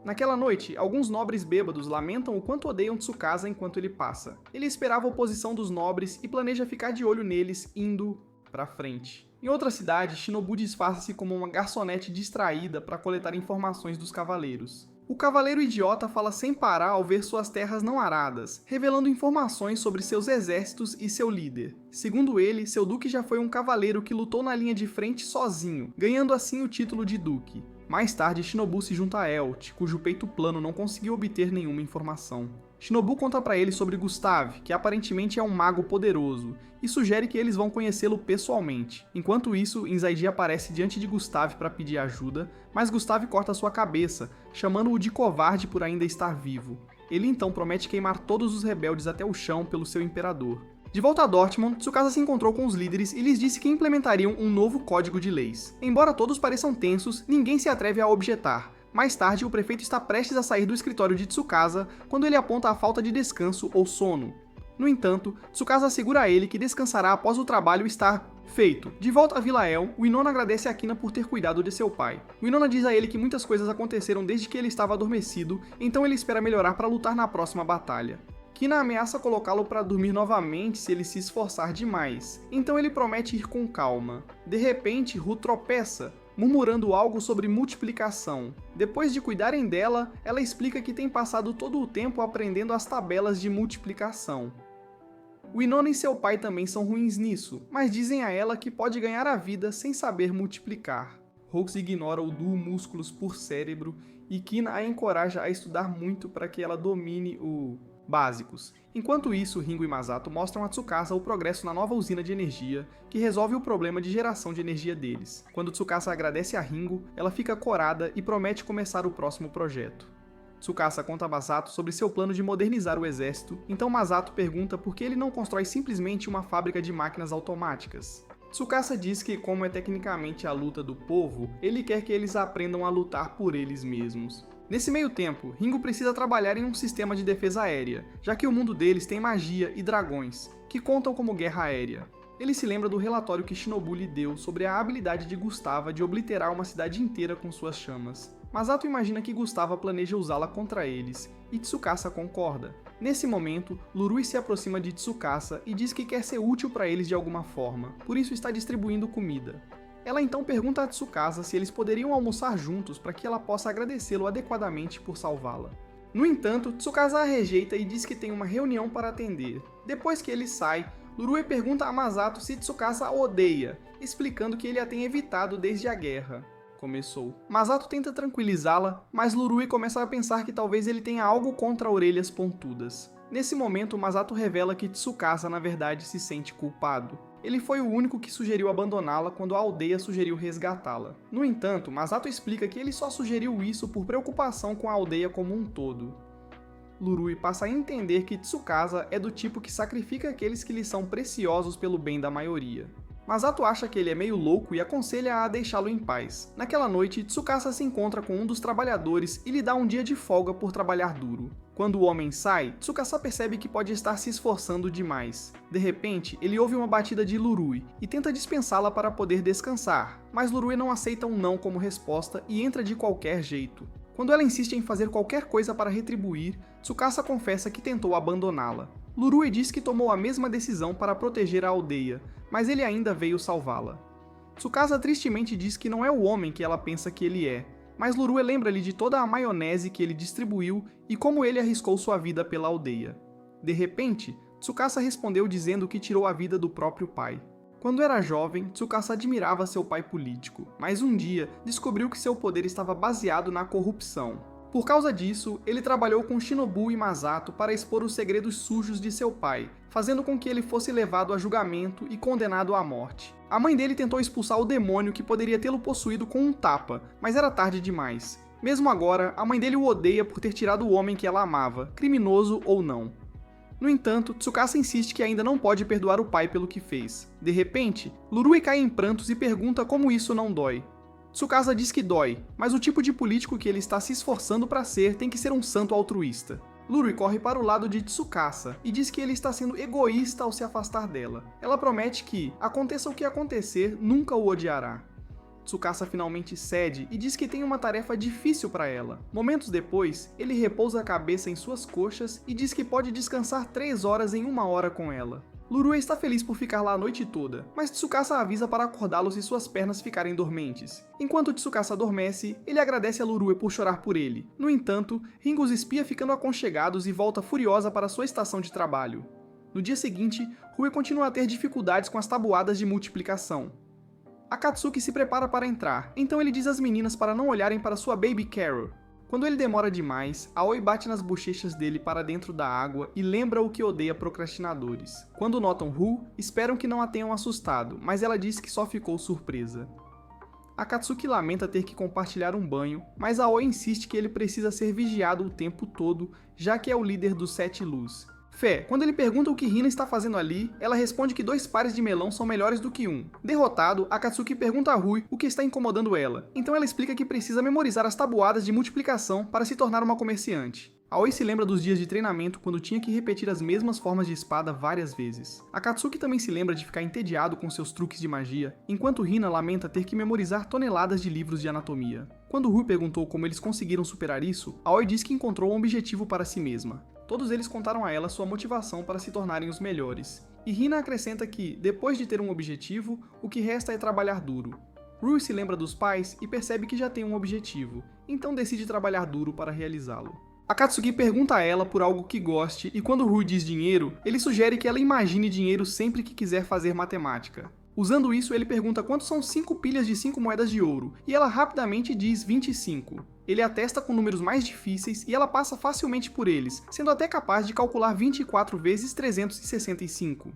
Naquela noite, alguns nobres bêbados lamentam o quanto odeiam Tsukasa enquanto ele passa. Ele esperava a oposição dos nobres e planeja ficar de olho neles indo pra frente. Em outra cidade, Shinobu disfarça-se como uma garçonete distraída para coletar informações dos cavaleiros. O cavaleiro idiota fala sem parar ao ver suas terras não aradas, revelando informações sobre seus exércitos e seu líder. Segundo ele, seu duque já foi um cavaleiro que lutou na linha de frente sozinho, ganhando assim o título de duque. Mais tarde, Shinobu se junta a Elt, cujo peito plano não conseguiu obter nenhuma informação. Shinobu conta para ele sobre Gustav, que aparentemente é um mago poderoso, e sugere que eles vão conhecê-lo pessoalmente. Enquanto isso, Inzaidi aparece diante de Gustav para pedir ajuda, mas Gustav corta sua cabeça, chamando-o de covarde por ainda estar vivo. Ele então promete queimar todos os rebeldes até o chão pelo seu imperador. De volta a Dortmund, Tsukasa se encontrou com os líderes e lhes disse que implementariam um novo código de leis. Embora todos pareçam tensos, ninguém se atreve a objetar. Mais tarde, o prefeito está prestes a sair do escritório de Tsukasa quando ele aponta a falta de descanso ou sono. No entanto, Tsukasa assegura a ele que descansará após o trabalho estar feito. De volta a Vila El, o Inona agradece a Kina por ter cuidado de seu pai. O Inona diz a ele que muitas coisas aconteceram desde que ele estava adormecido, então ele espera melhorar para lutar na próxima batalha. Kina ameaça colocá-lo para dormir novamente se ele se esforçar demais, então ele promete ir com calma. De repente, Ru tropeça, murmurando algo sobre multiplicação. Depois de cuidarem dela, ela explica que tem passado todo o tempo aprendendo as tabelas de multiplicação. O Inona e seu pai também são ruins nisso, mas dizem a ela que pode ganhar a vida sem saber multiplicar. Hux ignora o duo músculos por cérebro e Kina a encoraja a estudar muito para que ela domine o básicos. Enquanto isso, Ringo e Masato mostram a Tsukasa o progresso na nova usina de energia, que resolve o problema de geração de energia deles. Quando Tsukasa agradece a Ringo, ela fica corada e promete começar o próximo projeto. Tsukasa conta a Masato sobre seu plano de modernizar o exército, então Masato pergunta por que ele não constrói simplesmente uma fábrica de máquinas automáticas. Tsukasa diz que, como é tecnicamente a luta do povo, ele quer que eles aprendam a lutar por eles mesmos. Nesse meio tempo, Ringo precisa trabalhar em um sistema de defesa aérea, já que o mundo deles tem magia e dragões, que contam como guerra aérea. Ele se lembra do relatório que Shinobu lhe deu sobre a habilidade de Gustava de obliterar uma cidade inteira com suas chamas. Masato imagina que Gustava planeja usá-la contra eles, e Tsukasa concorda. Nesse momento, Lurui se aproxima de Tsukasa e diz que quer ser útil para eles de alguma forma, por isso está distribuindo comida. Ela então pergunta a Tsukasa se eles poderiam almoçar juntos para que ela possa agradecê-lo adequadamente por salvá-la. No entanto, Tsukasa a rejeita e diz que tem uma reunião para atender. Depois que ele sai, Lurui pergunta a Masato se Tsukasa a odeia, explicando que ele a tem evitado desde a guerra começou. Masato tenta tranquilizá-la, mas Lurui começa a pensar que talvez ele tenha algo contra orelhas pontudas. Nesse momento, Masato revela que Tsukasa na verdade se sente culpado. Ele foi o único que sugeriu abandoná-la quando a aldeia sugeriu resgatá-la. No entanto, Masato explica que ele só sugeriu isso por preocupação com a aldeia como um todo. Lurui passa a entender que Tsukasa é do tipo que sacrifica aqueles que lhe são preciosos pelo bem da maioria. Masato acha que ele é meio louco e aconselha a deixá-lo em paz. Naquela noite, Tsukasa se encontra com um dos trabalhadores e lhe dá um dia de folga por trabalhar duro. Quando o homem sai, Tsukasa percebe que pode estar se esforçando demais. De repente, ele ouve uma batida de Lurui e tenta dispensá-la para poder descansar, mas Lurui não aceita um não como resposta e entra de qualquer jeito. Quando ela insiste em fazer qualquer coisa para retribuir, Tsukasa confessa que tentou abandoná-la. Lurui diz que tomou a mesma decisão para proteger a aldeia, mas ele ainda veio salvá-la. Tsukasa tristemente diz que não é o homem que ela pensa que ele é, mas Lurui lembra-lhe de toda a maionese que ele distribuiu e como ele arriscou sua vida pela aldeia. De repente, Tsukasa respondeu dizendo que tirou a vida do próprio pai. Quando era jovem, Tsukasa admirava seu pai político, mas um dia descobriu que seu poder estava baseado na corrupção. Por causa disso, ele trabalhou com Shinobu e Masato para expor os segredos sujos de seu pai, fazendo com que ele fosse levado a julgamento e condenado à morte. A mãe dele tentou expulsar o demônio que poderia tê-lo possuído com um tapa, mas era tarde demais. Mesmo agora, a mãe dele o odeia por ter tirado o homem que ela amava, criminoso ou não. No entanto, Tsukasa insiste que ainda não pode perdoar o pai pelo que fez. De repente, Lurui cai em prantos e pergunta como isso não dói. Tsukasa diz que dói, mas o tipo de político que ele está se esforçando para ser tem que ser um santo altruísta. Lurui corre para o lado de Tsukasa e diz que ele está sendo egoísta ao se afastar dela. Ela promete que, aconteça o que acontecer, nunca o odiará. Tsukasa finalmente cede e diz que tem uma tarefa difícil para ela. Momentos depois, ele repousa a cabeça em suas coxas e diz que pode descansar 3 horas em 1 hora com ela. Lurui está feliz por ficar lá a noite toda, mas Tsukasa avisa para acordá-lo se suas pernas ficarem dormentes. Enquanto Tsukasa adormece, ele agradece a Lurui por chorar por ele. No entanto, Ringo os espia ficando aconchegados e volta furiosa para sua estação de trabalho. No dia seguinte, Rui continua a ter dificuldades com as tabuadas de multiplicação. Akatsuki se prepara para entrar, então ele diz às meninas para não olharem para sua Baby Carol. Quando ele demora demais, Aoi bate nas bochechas dele para dentro da água e lembra o que odeia procrastinadores. Quando notam Ru, esperam que não a tenham assustado, mas ela diz que só ficou surpresa. Akatsuki lamenta ter que compartilhar um banho, mas Aoi insiste que ele precisa ser vigiado o tempo todo, já que é o líder dos 7 Lus. Fé, quando ele pergunta o que Hina está fazendo ali, ela responde que 2 pares de melão são melhores do que um. Derrotado, Akatsuki pergunta a Rui o que está incomodando ela, então ela explica que precisa memorizar as tabuadas de multiplicação para se tornar uma comerciante. Aoi se lembra dos dias de treinamento quando tinha que repetir as mesmas formas de espada várias vezes. Akatsuki também se lembra de ficar entediado com seus truques de magia, enquanto Hina lamenta ter que memorizar toneladas de livros de anatomia. Quando Rui perguntou como eles conseguiram superar isso, Aoi diz que encontrou um objetivo para si mesma. Todos eles contaram a ela sua motivação para se tornarem os melhores. E Hina acrescenta que, depois de ter um objetivo, o que resta é trabalhar duro. Rui se lembra dos pais e percebe que já tem um objetivo, então decide trabalhar duro para realizá-lo. Akatsuki pergunta a ela por algo que goste e quando Rui diz dinheiro, ele sugere que ela imagine dinheiro sempre que quiser fazer matemática. Usando isso, ele pergunta quanto são 5 pilhas de 5 moedas de ouro, e ela rapidamente diz 25. Ele atesta com números mais difíceis e ela passa facilmente por eles, sendo até capaz de calcular 24 vezes 365.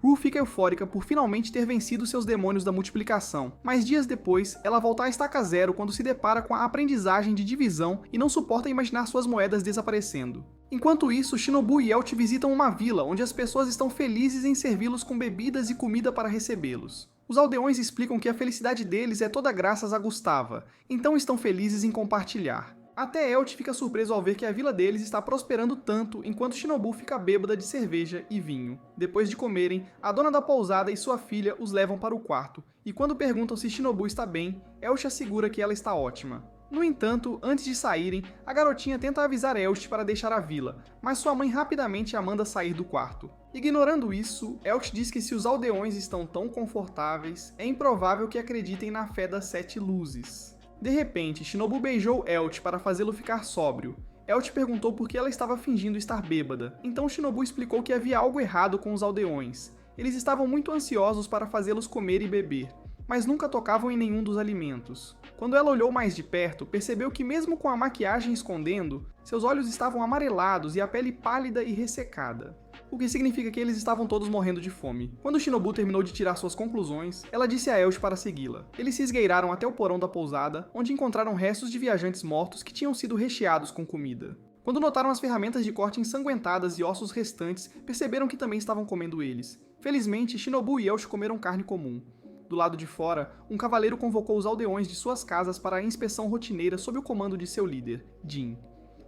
Rue fica eufórica por finalmente ter vencido seus demônios da multiplicação, mas dias depois, ela volta à estaca zero quando se depara com a aprendizagem de divisão e não suporta imaginar suas moedas desaparecendo. Enquanto isso, Shinobu e Elch visitam uma vila onde as pessoas estão felizes em servi-los com bebidas e comida para recebê-los. Os aldeões explicam que a felicidade deles é toda graças a Gustava, então estão felizes em compartilhar. Até Elch fica surpreso ao ver que a vila deles está prosperando tanto enquanto Shinobu fica bêbada de cerveja e vinho. Depois de comerem, a dona da pousada e sua filha os levam para o quarto, e quando perguntam se Shinobu está bem, Elch assegura que ela está ótima. No entanto, antes de saírem, a garotinha tenta avisar Elch para deixar a vila, mas sua mãe rapidamente a manda sair do quarto. Ignorando isso, Elch diz que se os aldeões estão tão confortáveis, é improvável que acreditem na fé das 7 luzes. De repente, Shinobu beijou Elch para fazê-lo ficar sóbrio. Elch perguntou por que ela estava fingindo estar bêbada, então Shinobu explicou que havia algo errado com os aldeões. Eles estavam muito ansiosos para fazê-los comer e beber, mas nunca tocavam em nenhum dos alimentos. Quando ela olhou mais de perto, percebeu que mesmo com a maquiagem escondendo, seus olhos estavam amarelados e a pele pálida e ressecada. O que significa que eles estavam todos morrendo de fome. Quando Shinobu terminou de tirar suas conclusões, ela disse a Elch para segui-la. Eles se esgueiraram até o porão da pousada, onde encontraram restos de viajantes mortos que tinham sido recheados com comida. Quando notaram as ferramentas de corte ensanguentadas e ossos restantes, perceberam que também estavam comendo eles. Felizmente, Shinobu e Elch comeram carne comum. Do lado de fora, um cavaleiro convocou os aldeões de suas casas para a inspeção rotineira sob o comando de seu líder, Jin.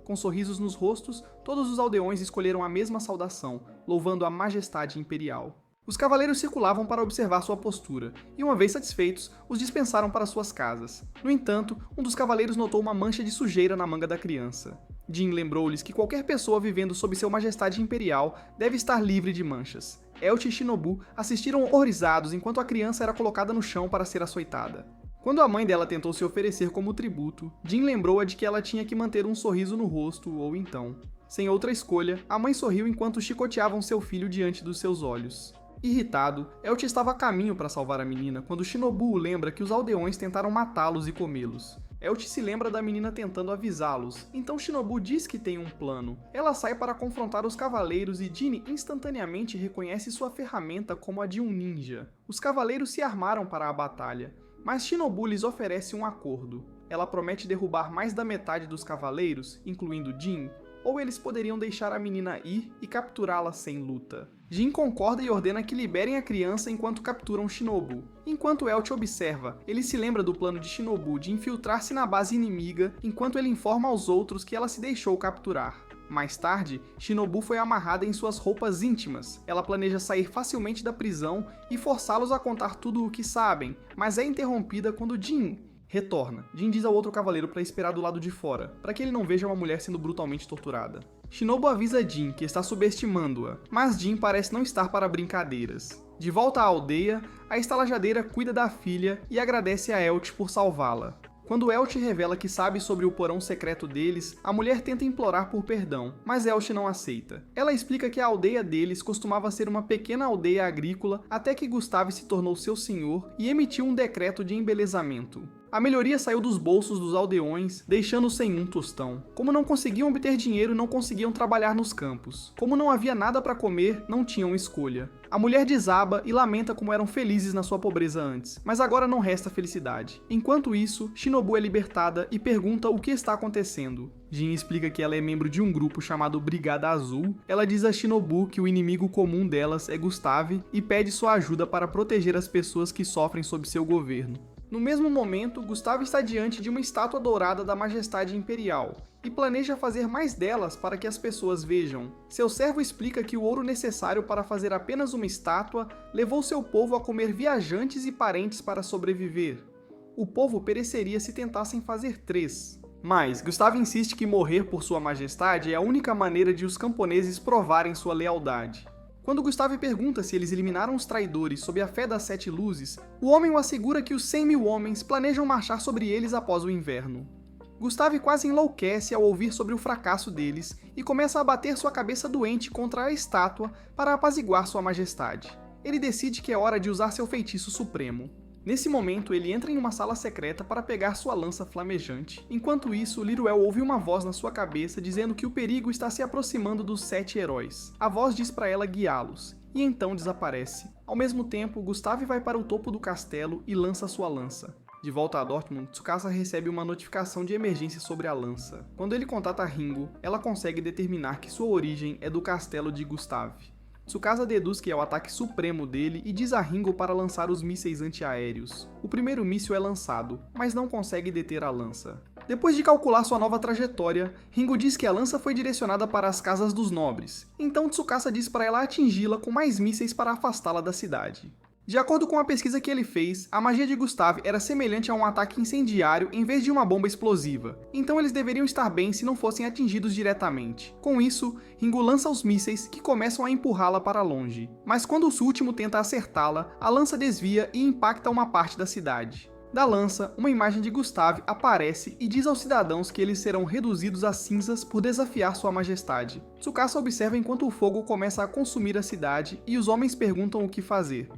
Com sorrisos nos rostos, todos os aldeões escolheram a mesma saudação, louvando a majestade imperial. Os cavaleiros circulavam para observar sua postura, e uma vez satisfeitos, os dispensaram para suas casas. No entanto, um dos cavaleiros notou uma mancha de sujeira na manga da criança. Jin lembrou-lhes que qualquer pessoa vivendo sob seu majestade imperial deve estar livre de manchas. Elch e Shinobu assistiram horrorizados enquanto a criança era colocada no chão para ser açoitada. Quando a mãe dela tentou se oferecer como tributo, Jin lembrou-a de que ela tinha que manter um sorriso no rosto ou então. Sem outra escolha, a mãe sorriu enquanto chicoteavam seu filho diante dos seus olhos. Irritado, Elch estava a caminho para salvar a menina quando Shinobu o lembra que os aldeões tentaram matá-los e comê-los. Elch se lembra da menina tentando avisá-los, então Shinobu diz que tem um plano. Ela sai para confrontar os cavaleiros e Jin instantaneamente reconhece sua ferramenta como a de um ninja. Os cavaleiros se armaram para a batalha, mas Shinobu lhes oferece um acordo. Ela promete derrubar mais da metade dos cavaleiros, incluindo Jin, ou eles poderiam deixar a menina ir e capturá-la sem luta. Jin concorda e ordena que liberem a criança enquanto capturam Shinobu. Enquanto Elch observa, ele se lembra do plano de Shinobu de infiltrar-se na base inimiga enquanto ele informa aos outros que ela se deixou capturar. Mais tarde, Shinobu foi amarrada em suas roupas íntimas. Ela planeja sair facilmente da prisão e forçá-los a contar tudo o que sabem, mas é interrompida quando Jin retorna. Jin diz ao outro cavaleiro para esperar do lado de fora, para que ele não veja uma mulher sendo brutalmente torturada. Shinobu avisa Jin que está subestimando-a, mas Jin parece não estar para brincadeiras. De volta à aldeia, a estalajadeira cuida da filha e agradece a Elch por salvá-la. Quando Elch revela que sabe sobre o porão secreto deles, a mulher tenta implorar por perdão, mas Elch não aceita. Ela explica que a aldeia deles costumava ser uma pequena aldeia agrícola até que Gustave se tornou seu senhor e emitiu um decreto de embelezamento. A melhoria saiu dos bolsos dos aldeões, deixando-os sem um tostão. Como não conseguiam obter dinheiro, não conseguiam trabalhar nos campos. Como não havia nada para comer, não tinham escolha. A mulher desaba e lamenta como eram felizes na sua pobreza antes, mas agora não resta felicidade. Enquanto isso, Shinobu é libertada e pergunta o que está acontecendo. Jin explica que ela é membro de um grupo chamado Brigada Azul. Ela diz a Shinobu que o inimigo comum delas é Gustave e pede sua ajuda para proteger as pessoas que sofrem sob seu governo. No mesmo momento, Gustave está diante de uma estátua dourada da Majestade Imperial e planeja fazer mais delas para que as pessoas vejam. Seu servo explica que o ouro necessário para fazer apenas uma estátua levou seu povo a comer viajantes e parentes para sobreviver. O povo pereceria se tentassem fazer 3. Mas Gustave insiste que morrer por sua majestade é a única maneira de os camponeses provarem sua lealdade. Quando Gustave pergunta se eles eliminaram os traidores sob a fé das 7 luzes, o homem o assegura que os 100.000 homens planejam marchar sobre eles após o inverno. Gustave quase enlouquece ao ouvir sobre o fracasso deles e começa a bater sua cabeça doente contra a estátua para apaziguar sua majestade. Ele decide que é hora de usar seu feitiço supremo. Nesse momento, ele entra em uma sala secreta para pegar sua lança flamejante. Enquanto isso, Liruel ouve uma voz na sua cabeça dizendo que o perigo está se aproximando dos 7 heróis. A voz diz para ela guiá-los, e então desaparece. Ao mesmo tempo, Gustave vai para o topo do castelo e lança sua lança. De volta a Dortmund, Tsukasa recebe uma notificação de emergência sobre a lança. Quando ele contata Ringo, ela consegue determinar que sua origem é do castelo de Gustave. Tsukasa deduz que é o ataque supremo dele e diz a Ringo para lançar os mísseis antiaéreos. O primeiro míssil é lançado, mas não consegue deter a lança. Depois de calcular sua nova trajetória, Ringo diz que a lança foi direcionada para as casas dos nobres, então Tsukasa diz para ela atingi-la com mais mísseis para afastá-la da cidade. De acordo com a pesquisa que ele fez, a magia de Gustave era semelhante a um ataque incendiário em vez de uma bomba explosiva, então eles deveriam estar bem se não fossem atingidos diretamente. Com isso, Ringo lança os mísseis que começam a empurrá-la para longe, mas quando o último tenta acertá-la, a lança desvia e impacta uma parte da cidade. Da lança, uma imagem de Gustave aparece e diz aos cidadãos que eles serão reduzidos a cinzas por desafiar sua majestade. Tsukasa observa enquanto o fogo começa a consumir a cidade e os homens perguntam o que fazer.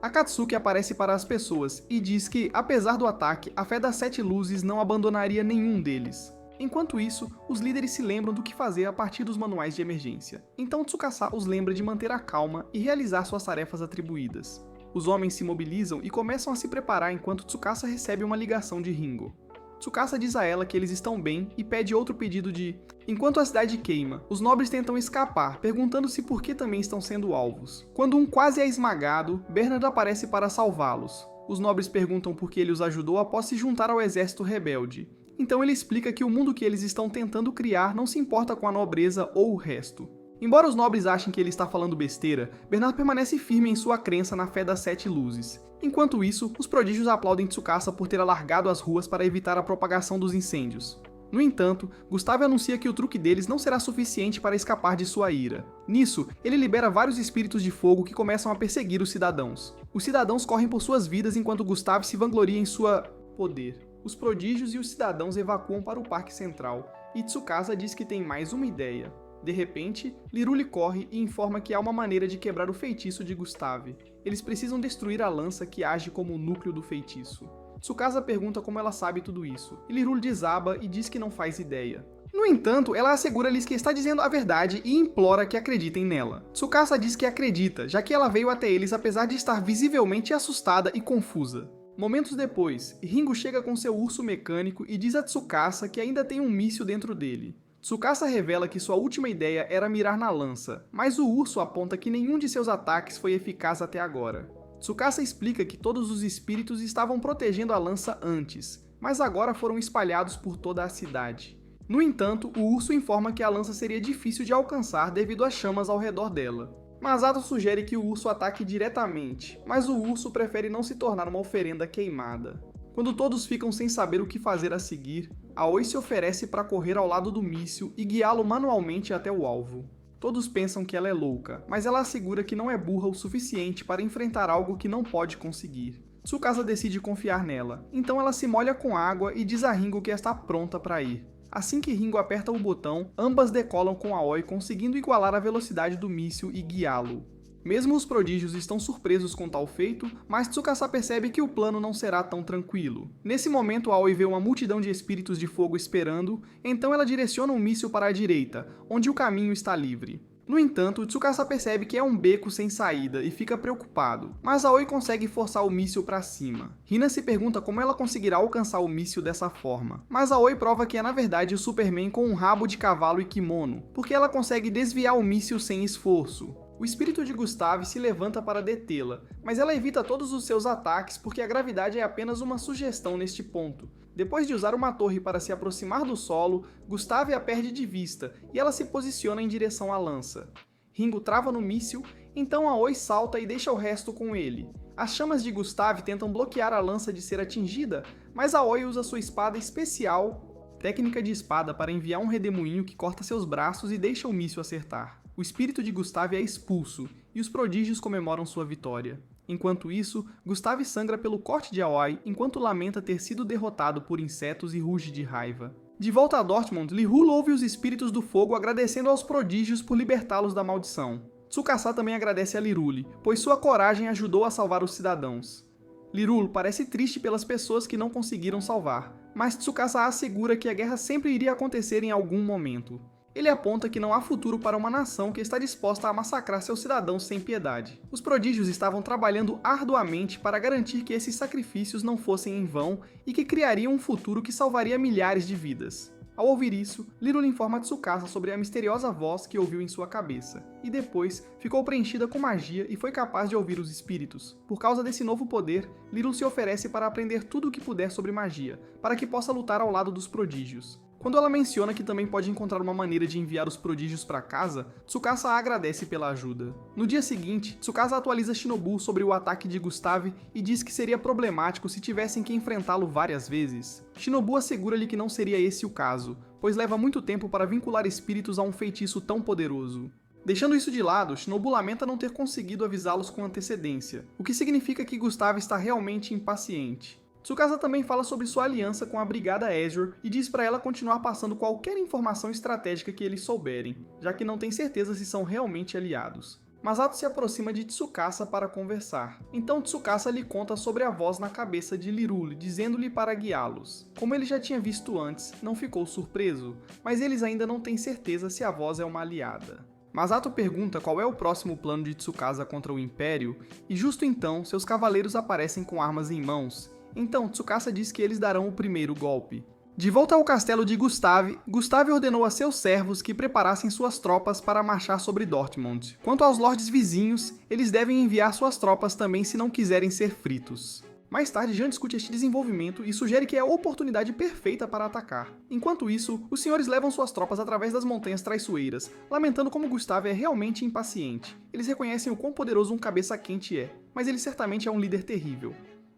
Akatsuki aparece para as pessoas e diz que, apesar do ataque, a fé das 7 luzes não abandonaria nenhum deles. Enquanto isso, os líderes se lembram do que fazer a partir dos manuais de emergência. Então Tsukasa os lembra de manter a calma e realizar suas tarefas atribuídas. Os homens se mobilizam e começam a se preparar enquanto Tsukasa recebe uma ligação de Ringo. Tsukasa diz a ela que eles estão bem e pede outro pedido de: enquanto a cidade queima, os nobres tentam escapar, perguntando-se por que também estão sendo alvos. Quando um quase é esmagado, Bernard aparece para salvá-los. Os nobres perguntam por que ele os ajudou após se juntar ao exército rebelde. Então ele explica que o mundo que eles estão tentando criar não se importa com a nobreza ou o resto. Embora os nobres achem que ele está falando besteira, Bernard permanece firme em sua crença na fé das 7 luzes. Enquanto isso, os prodígios aplaudem Tsukasa por ter alargado as ruas para evitar a propagação dos incêndios. No entanto, Gustave anuncia que o truque deles não será suficiente para escapar de sua ira. Nisso, ele libera vários espíritos de fogo que começam a perseguir os cidadãos. Os cidadãos correm por suas vidas enquanto Gustave se vangloria em sua poder. Os prodígios e os cidadãos evacuam para o Parque Central, e Tsukasa diz que tem mais uma ideia. De repente, Liruli corre e informa que há uma maneira de quebrar o feitiço de Gustave. Eles precisam destruir a lança que age como o núcleo do feitiço. Tsukasa pergunta como ela sabe tudo isso, e Liruli desaba e diz que não faz ideia. No entanto, ela assegura-lhes que está dizendo a verdade e implora que acreditem nela. Tsukasa diz que acredita, já que ela veio até eles apesar de estar visivelmente assustada e confusa. Momentos depois, Ringo chega com seu urso mecânico e diz a Tsukasa que ainda tem um míssil dentro dele. Tsukasa revela que sua última ideia era mirar na lança, mas o urso aponta que nenhum de seus ataques foi eficaz até agora. Tsukasa explica que todos os espíritos estavam protegendo a lança antes, mas agora foram espalhados por toda a cidade. No entanto, o urso informa que a lança seria difícil de alcançar devido às chamas ao redor dela. Masato sugere que o urso ataque diretamente, mas o urso prefere não se tornar uma oferenda queimada. Quando todos ficam sem saber o que fazer a seguir, Aoi se oferece para correr ao lado do míssil e guiá-lo manualmente até o alvo. Todos pensam que ela é louca, mas ela assegura que não é burra o suficiente para enfrentar algo que não pode conseguir. Tsukasa decide confiar nela, então ela se molha com água e diz a Ringo que está pronta para ir. Assim que Ringo aperta o botão, ambas decolam com Aoi conseguindo igualar a velocidade do míssil e guiá-lo. Mesmo os prodígios estão surpresos com tal feito, mas Tsukasa percebe que o plano não será tão tranquilo. Nesse momento, Aoi vê uma multidão de espíritos de fogo esperando, então ela direciona um míssil para a direita, onde o caminho está livre. No entanto, Tsukasa percebe que é um beco sem saída e fica preocupado, mas Aoi consegue forçar o míssil para cima. Hina se pergunta como ela conseguirá alcançar o míssil dessa forma, mas Aoi prova que é na verdade o Superman com um rabo de cavalo e kimono, porque ela consegue desviar o míssil sem esforço. O espírito de Gustave se levanta para detê-la, mas ela evita todos os seus ataques porque a gravidade é apenas uma sugestão neste ponto. Depois de usar uma torre para se aproximar do solo, Gustave a perde de vista e ela se posiciona em direção à lança. Ringo trava no míssil, então Aoi salta e deixa o resto com ele. As chamas de Gustave tentam bloquear a lança de ser atingida, mas Aoi usa sua espada especial, técnica de espada, para enviar um redemoinho que corta seus braços e deixa o míssil acertar. O espírito de Gustave é expulso, e os prodígios comemoram sua vitória. Enquanto isso, Gustave sangra pelo corte de Aoi enquanto lamenta ter sido derrotado por insetos e ruge de raiva. De volta a Dortmund, Li-Hul ouve os espíritos do fogo agradecendo aos prodígios por libertá-los da maldição. Tsukasa também agradece a Lirule, pois sua coragem ajudou a salvar os cidadãos. Lirule parece triste pelas pessoas que não conseguiram salvar, mas Tsukasa assegura que a guerra sempre iria acontecer em algum momento. Ele aponta que não há futuro para uma nação que está disposta a massacrar seus cidadãos sem piedade. Os prodígios estavam trabalhando arduamente para garantir que esses sacrifícios não fossem em vão e que criariam um futuro que salvaria milhares de vidas. Ao ouvir isso, Lirule informa Tsukasa sobre a misteriosa voz que ouviu em sua cabeça, e depois ficou preenchida com magia e foi capaz de ouvir os espíritos. Por causa desse novo poder, Lirule se oferece para aprender tudo o que puder sobre magia, para que possa lutar ao lado dos prodígios. Quando ela menciona que também pode encontrar uma maneira de enviar os prodígios para casa, Tsukasa agradece pela ajuda. No dia seguinte, Tsukasa atualiza Shinobu sobre o ataque de Gustave e diz que seria problemático se tivessem que enfrentá-lo várias vezes. Shinobu assegura-lhe que não seria esse o caso, pois leva muito tempo para vincular espíritos a um feitiço tão poderoso. Deixando isso de lado, Shinobu lamenta não ter conseguido avisá-los com antecedência, o que significa que Gustave está realmente impaciente. Tsukasa também fala sobre sua aliança com a Brigada Azure e diz para ela continuar passando qualquer informação estratégica que eles souberem, já que não tem certeza se são realmente aliados. Masato se aproxima de Tsukasa para conversar, então Tsukasa lhe conta sobre a voz na cabeça de Lirule, dizendo-lhe para guiá-los. Como ele já tinha visto antes, não ficou surpreso, mas eles ainda não têm certeza se a voz é uma aliada. Masato pergunta qual é o próximo plano de Tsukasa contra o Império, e justo então seus cavaleiros aparecem com armas em mãos. Então, Tsukasa diz que eles darão o primeiro golpe. De volta ao castelo de Gustave, Gustave ordenou a seus servos que preparassem suas tropas para marchar sobre Dortmund. Quanto aos lordes vizinhos, eles devem enviar suas tropas também se não quiserem ser fritos. Mais tarde, Jean discute este desenvolvimento e sugere que é a oportunidade perfeita para atacar. Enquanto isso, os senhores levam suas tropas através das montanhas traiçoeiras, lamentando como Gustave é realmente impaciente. Eles reconhecem o quão poderoso um cabeça-quente é, mas ele certamente é um líder terrível.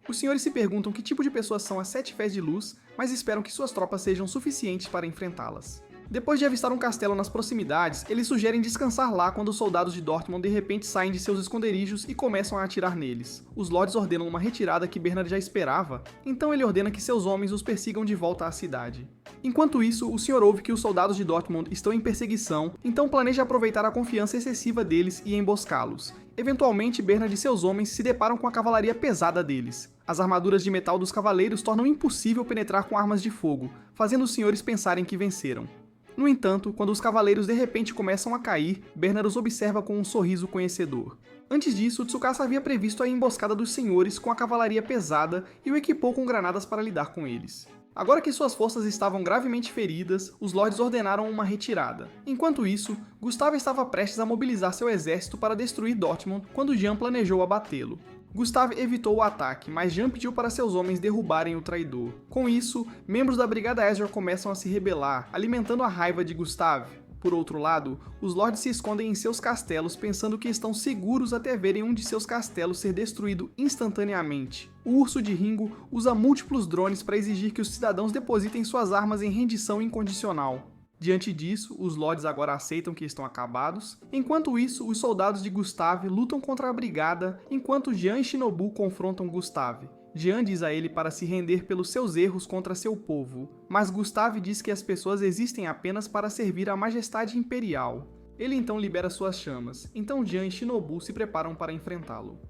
Os senhores se perguntam que tipo de pessoas são as Sete Fés de Luz, mas esperam que suas tropas sejam suficientes para enfrentá-las. Depois de avistar um castelo nas proximidades, eles sugerem descansar lá quando os soldados de Dortmund de repente saem de seus esconderijos e começam a atirar neles. Os lords ordenam uma retirada que Bernard já esperava, então ele ordena que seus homens os persigam de volta à cidade. Enquanto isso, o senhor ouve que os soldados de Dortmund estão em perseguição, então planeja aproveitar a confiança excessiva deles e emboscá-los. Eventualmente, Bernard e seus homens se deparam com a cavalaria pesada deles. As armaduras de metal dos cavaleiros tornam impossível penetrar com armas de fogo, fazendo os senhores pensarem que venceram. No entanto, quando os cavaleiros de repente começam a cair, Bernard os observa com um sorriso conhecedor. Antes disso, Tsukasa havia previsto a emboscada dos senhores com a cavalaria pesada e o equipou com granadas para lidar com eles. Agora que suas forças estavam gravemente feridas, os lords ordenaram uma retirada. Enquanto isso, Gustave estava prestes a mobilizar seu exército para destruir Dortmund quando Jean planejou abatê-lo. Gustave evitou o ataque, mas Jean pediu para seus homens derrubarem o traidor. Com isso, membros da Brigada Azure começam a se rebelar, alimentando a raiva de Gustave. Por outro lado, os lords se escondem em seus castelos pensando que estão seguros até verem um de seus castelos ser destruído instantaneamente. O Urso de Ringo usa múltiplos drones para exigir que os cidadãos depositem suas armas em rendição incondicional. Diante disso, os lords agora aceitam que estão acabados. Enquanto isso, os soldados de Gustave lutam contra a brigada, enquanto Jean e Shinobu confrontam Gustave. Jean diz a ele para se render pelos seus erros contra seu povo, mas Gustave diz que as pessoas existem apenas para servir à majestade imperial. Ele então libera suas chamas, então Jian e Shinobu se preparam para enfrentá-lo.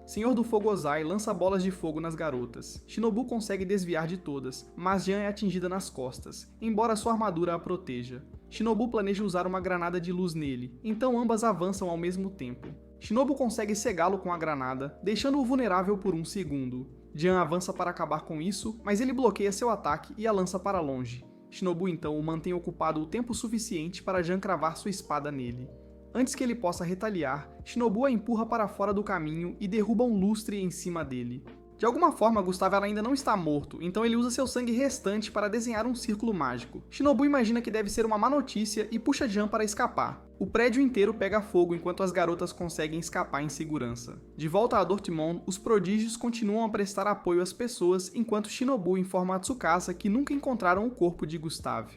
Senhor do Fogo Ozai lança bolas de fogo nas garotas. Shinobu consegue desviar de todas, mas Jian é atingida nas costas, embora sua armadura a proteja. Shinobu planeja usar uma granada de luz nele, então ambas avançam ao mesmo tempo. Shinobu consegue cegá-lo com a granada, deixando-o vulnerável por um segundo. Jian avança para acabar com isso, mas ele bloqueia seu ataque e a lança para longe. Shinobu então o mantém ocupado o tempo suficiente para Jian cravar sua espada nele. Antes que ele possa retaliar, Shinobu a empurra para fora do caminho e derruba um lustre em cima dele. De alguma forma, Gustav ainda não está morto, então ele usa seu sangue restante para desenhar um círculo mágico. Shinobu imagina que deve ser uma má notícia e puxa Jian para escapar. O prédio inteiro pega fogo enquanto as garotas conseguem escapar em segurança. De volta a Dortmund, os prodígios continuam a prestar apoio às pessoas enquanto Shinobu informa a Tsukasa que nunca encontraram o corpo de Gustav.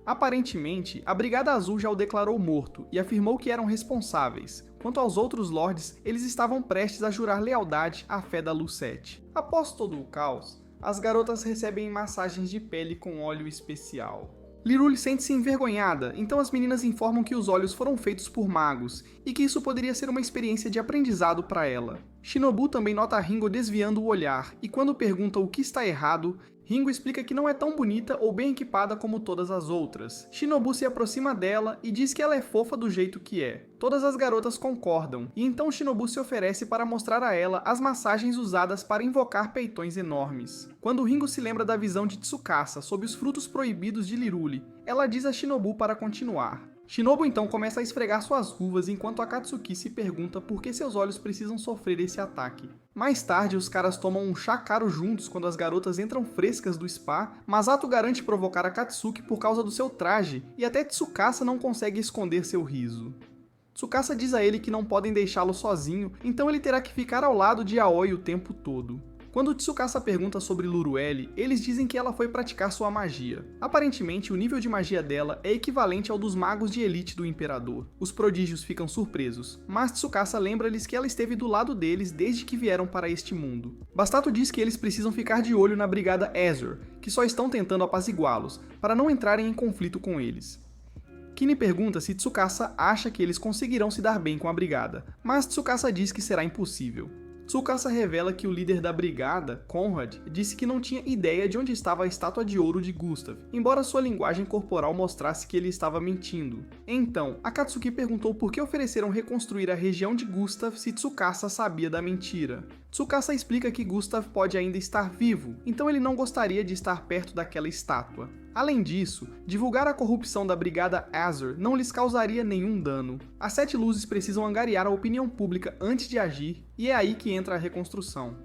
Aparentemente, a Brigada Azul já o declarou morto e afirmou que eram responsáveis. Quanto aos outros lords, eles estavam prestes a jurar lealdade à fé da Lucette. Após todo o caos, as garotas recebem massagens de pele com óleo especial. Lirule sente-se envergonhada, então as meninas informam que os olhos foram feitos por magos e que isso poderia ser uma experiência de aprendizado para ela. Shinobu também nota Ringo desviando o olhar, e quando pergunta o que está errado, Ringo explica que não é tão bonita ou bem equipada como todas as outras. Shinobu se aproxima dela e diz que ela é fofa do jeito que é. Todas as garotas concordam, e então Shinobu se oferece para mostrar a ela as massagens usadas para invocar peitões enormes. Quando Ringo se lembra da visão de Tsukasa sobre os frutos proibidos de Lirule, ela diz a Shinobu para continuar. Shinobu então começa a esfregar suas luvas enquanto Akatsuki se pergunta por que seus olhos precisam sofrer esse ataque. Mais tarde, os caras tomam um chá caro juntos quando as garotas entram frescas do spa, Masato garante provocar Akatsuki por causa do seu traje, e até Tsukasa não consegue esconder seu riso. Tsukasa diz a ele que não podem deixá-lo sozinho, então ele terá que ficar ao lado de Aoi o tempo todo. Quando Tsukasa pergunta sobre Luruele, eles dizem que ela foi praticar sua magia. Aparentemente, o nível de magia dela é equivalente ao dos magos de elite do Imperador. Os prodígios ficam surpresos, mas Tsukasa lembra-lhes que ela esteve do lado deles desde que vieram para este mundo. Bastato diz que eles precisam ficar de olho na Brigada Azure, que só estão tentando apaziguá-los, para não entrarem em conflito com eles. Kini pergunta se Tsukasa acha que eles conseguirão se dar bem com a brigada, mas Tsukasa diz que será impossível. Tsukasa revela que o líder da brigada, Conrad, disse que não tinha ideia de onde estava a estátua de ouro de Gustav, embora sua linguagem corporal mostrasse que ele estava mentindo. Então, Akatsuki perguntou por que ofereceram reconstruir a região de Gustav se Tsukasa sabia da mentira. Tsukasa explica que Gustav pode ainda estar vivo, então ele não gostaria de estar perto daquela estátua. Além disso, divulgar a corrupção da Brigada Azure não lhes causaria nenhum dano. As Sete Luzes precisam angariar a opinião pública antes de agir, e é aí que entra a reconstrução.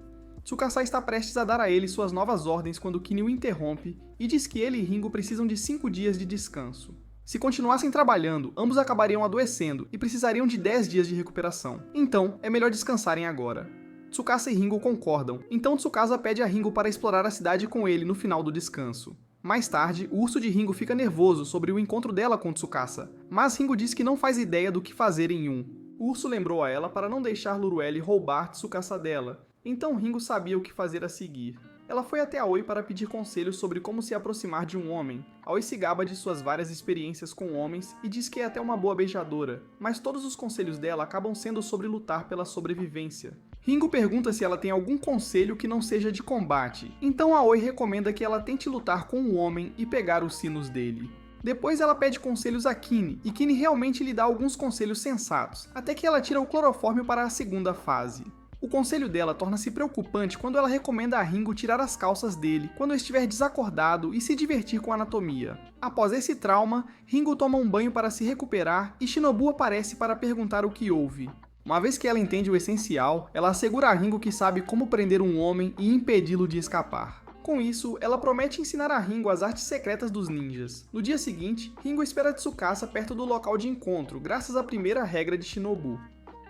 Tsukasa está prestes a dar a ele suas novas ordens quando Kini o interrompe e diz que ele e Ringo precisam de 5 dias de descanso. Se continuassem trabalhando, ambos acabariam adoecendo e precisariam de 10 dias de recuperação. Então, é melhor descansarem agora. Tsukasa e Ringo concordam, então Tsukasa pede a Ringo para explorar a cidade com ele no final do descanso. Mais tarde, o urso de Ringo fica nervoso sobre o encontro dela com Tsukasa, mas Ringo diz que não faz ideia do que fazer em um. O urso lembrou a ela para não deixar Luruele roubar Tsukasa dela, então Ringo sabia o que fazer a seguir. Ela foi até Aoi para pedir conselhos sobre como se aproximar de um homem. Aoi se gaba de suas várias experiências com homens e diz que é até uma boa beijadora, mas todos os conselhos dela acabam sendo sobre lutar pela sobrevivência. Ringo pergunta se ela tem algum conselho que não seja de combate, então Aoi recomenda que ela tente lutar com um homem e pegar os sinos dele. Depois ela pede conselhos a Kini, e Kini realmente lhe dá alguns conselhos sensatos, até que ela tira o clorofórmio para a segunda fase. O conselho dela torna-se preocupante quando ela recomenda a Ringo tirar as calças dele quando estiver desacordado e se divertir com a anatomia. Após esse trauma, Ringo toma um banho para se recuperar e Shinobu aparece para perguntar o que houve. Uma vez que ela entende o essencial, ela assegura a Ringo que sabe como prender um homem e impedi-lo de escapar. Com isso, ela promete ensinar a Ringo as artes secretas dos ninjas. No dia seguinte, Ringo espera Tsukasa perto do local de encontro, graças à primeira regra de Shinobu.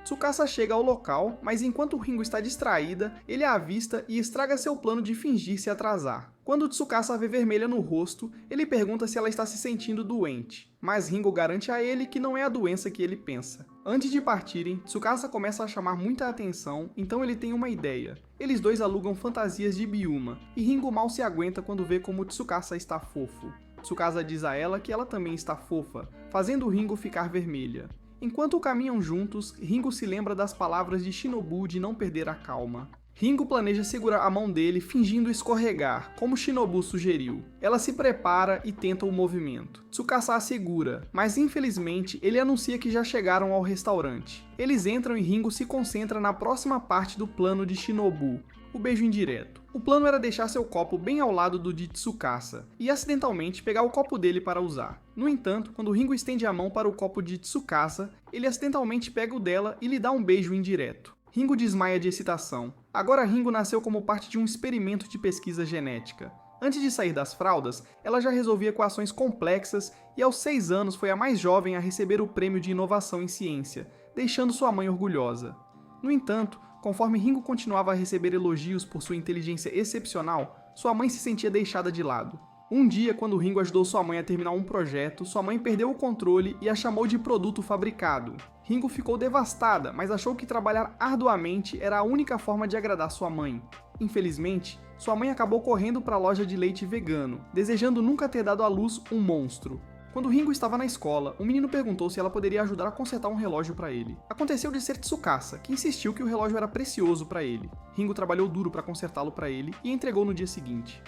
Tsukasa chega ao local, mas enquanto Ringo está distraída, ele a avista e estraga seu plano de fingir se atrasar. Quando Tsukasa a vê vermelha no rosto, ele pergunta se ela está se sentindo doente, mas Ringo garante a ele que não é a doença que ele pensa. Antes de partirem, Tsukasa começa a chamar muita atenção, então ele tem uma ideia. Eles dois alugam fantasias de Byuma, e Ringo mal se aguenta quando vê como Tsukasa está fofo. Tsukasa diz a ela que ela também está fofa, fazendo Ringo ficar vermelha. Enquanto caminham juntos, Ringo se lembra das palavras de Shinobu de não perder a calma. Ringo planeja segurar a mão dele fingindo escorregar, como Shinobu sugeriu. Ela se prepara e tenta o movimento. Tsukasa a segura, mas infelizmente ele anuncia que já chegaram ao restaurante. Eles entram e Ringo se concentra na próxima parte do plano de Shinobu, o beijo indireto. O plano era deixar seu copo bem ao lado do de Tsukasa, e acidentalmente pegar o copo dele para usar. No entanto, quando Ringo estende a mão para o copo de Tsukasa, ele acidentalmente pega o dela e lhe dá um beijo indireto. Ringo desmaia de excitação. Agora Ringo nasceu como parte de um experimento de pesquisa genética. Antes de sair das fraldas, ela já resolvia equações complexas e aos 6 anos foi a mais jovem a receber o prêmio de inovação em ciência, deixando sua mãe orgulhosa. No entanto, conforme Ringo continuava a receber elogios por sua inteligência excepcional, sua mãe se sentia deixada de lado. Um dia, quando Ringo ajudou sua mãe a terminar um projeto, sua mãe perdeu o controle e a chamou de produto fabricado. Ringo ficou devastada, mas achou que trabalhar arduamente era a única forma de agradar sua mãe. Infelizmente, sua mãe acabou correndo para a loja de leite vegano, desejando nunca ter dado à luz um monstro. Quando Ringo estava na escola, um menino perguntou se ela poderia ajudar a consertar um relógio para ele. Aconteceu de ser Tsukasa, que insistiu que o relógio era precioso para ele. Ringo trabalhou duro para consertá-lo para ele e entregou no dia seguinte.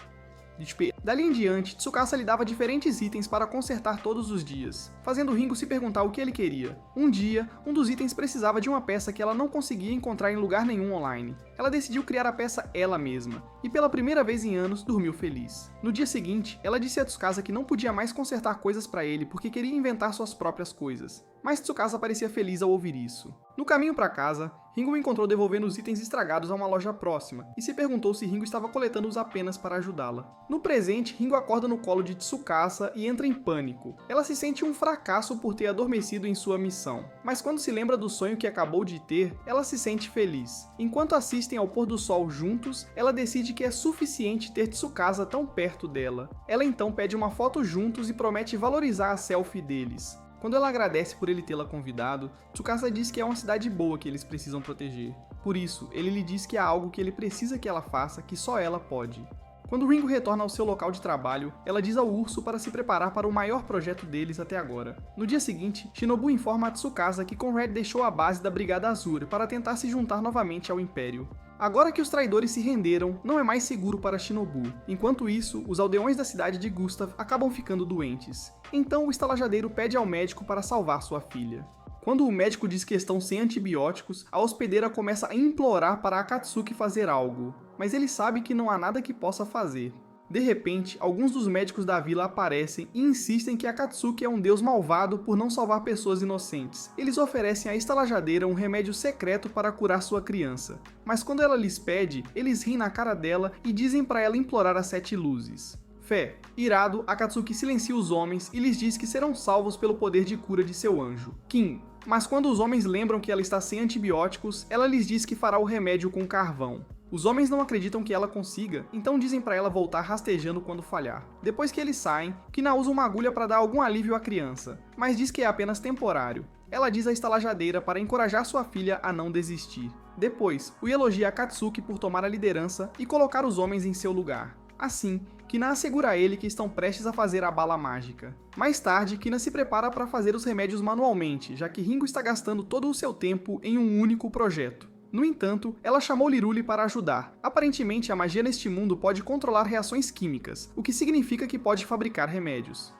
Dali em diante, Tsukasa lhe dava diferentes itens para consertar todos os dias, fazendo Ringo se perguntar o que ele queria. Um dia, um dos itens precisava de uma peça que ela não conseguia encontrar em lugar nenhum online. Ela decidiu criar a peça ela mesma, e pela primeira vez em anos, dormiu feliz. No dia seguinte, ela disse a Tsukasa que não podia mais consertar coisas para ele porque queria inventar suas próprias coisas. Mas Tsukasa parecia feliz ao ouvir isso. No caminho para casa, Ringo o encontrou devolvendo os itens estragados a uma loja próxima e se perguntou se Ringo estava coletando-os apenas para ajudá-la. No presente, Ringo acorda no colo de Tsukasa e entra em pânico. Ela se sente um fracasso por ter adormecido em sua missão, mas quando se lembra do sonho que acabou de ter, ela se sente feliz. Enquanto assistem ao pôr do sol juntos, ela decide que é suficiente ter Tsukasa tão perto dela. Ela então pede uma foto juntos e promete valorizar a selfie deles. Quando ela agradece por ele tê-la convidado, Tsukasa diz que é uma cidade boa que eles precisam proteger. Por isso, ele lhe diz que há algo que ele precisa que ela faça que só ela pode. Quando Ringo retorna ao seu local de trabalho, ela diz ao urso para se preparar para o maior projeto deles até agora. No dia seguinte, Shinobu informa a Tsukasa que Conrad deixou a base da Brigada Azur para tentar se juntar novamente ao Império. Agora que os traidores se renderam, não é mais seguro para Shinobu. Enquanto isso, os aldeões da cidade de Gustav acabam ficando doentes. Então o estalajadeiro pede ao médico para salvar sua filha. Quando o médico diz que estão sem antibióticos, a hospedeira começa a implorar para Akatsuki fazer algo, mas ele sabe que não há nada que possa fazer. De repente, alguns dos médicos da vila aparecem e insistem que Akatsuki é um deus malvado por não salvar pessoas inocentes. Eles oferecem à estalajadeira um remédio secreto para curar sua criança. Mas quando ela lhes pede, eles riem na cara dela e dizem para ela implorar as 7 luzes. Fé. Irado, Akatsuki silencia os homens e lhes diz que serão salvos pelo poder de cura de seu anjo, Kim. Mas quando os homens lembram que ela está sem antibióticos, ela lhes diz que fará o remédio com carvão. Os homens não acreditam que ela consiga, então dizem para ela voltar rastejando quando falhar. Depois que eles saem, Kina usa uma agulha para dar algum alívio à criança, mas diz que é apenas temporário. Ela diz à estalajadeira para encorajar sua filha a não desistir. Depois, o elogia a Katsuki por tomar a liderança e colocar os homens em seu lugar. Assim, Kina assegura a ele que estão prestes a fazer a bala mágica. Mais tarde, Kina se prepara para fazer os remédios manualmente, já que Ringo está gastando todo o seu tempo em um único projeto. No entanto, ela chamou Liruli para ajudar. Aparentemente, a magia neste mundo pode controlar reações químicas, o que significa que pode fabricar remédios.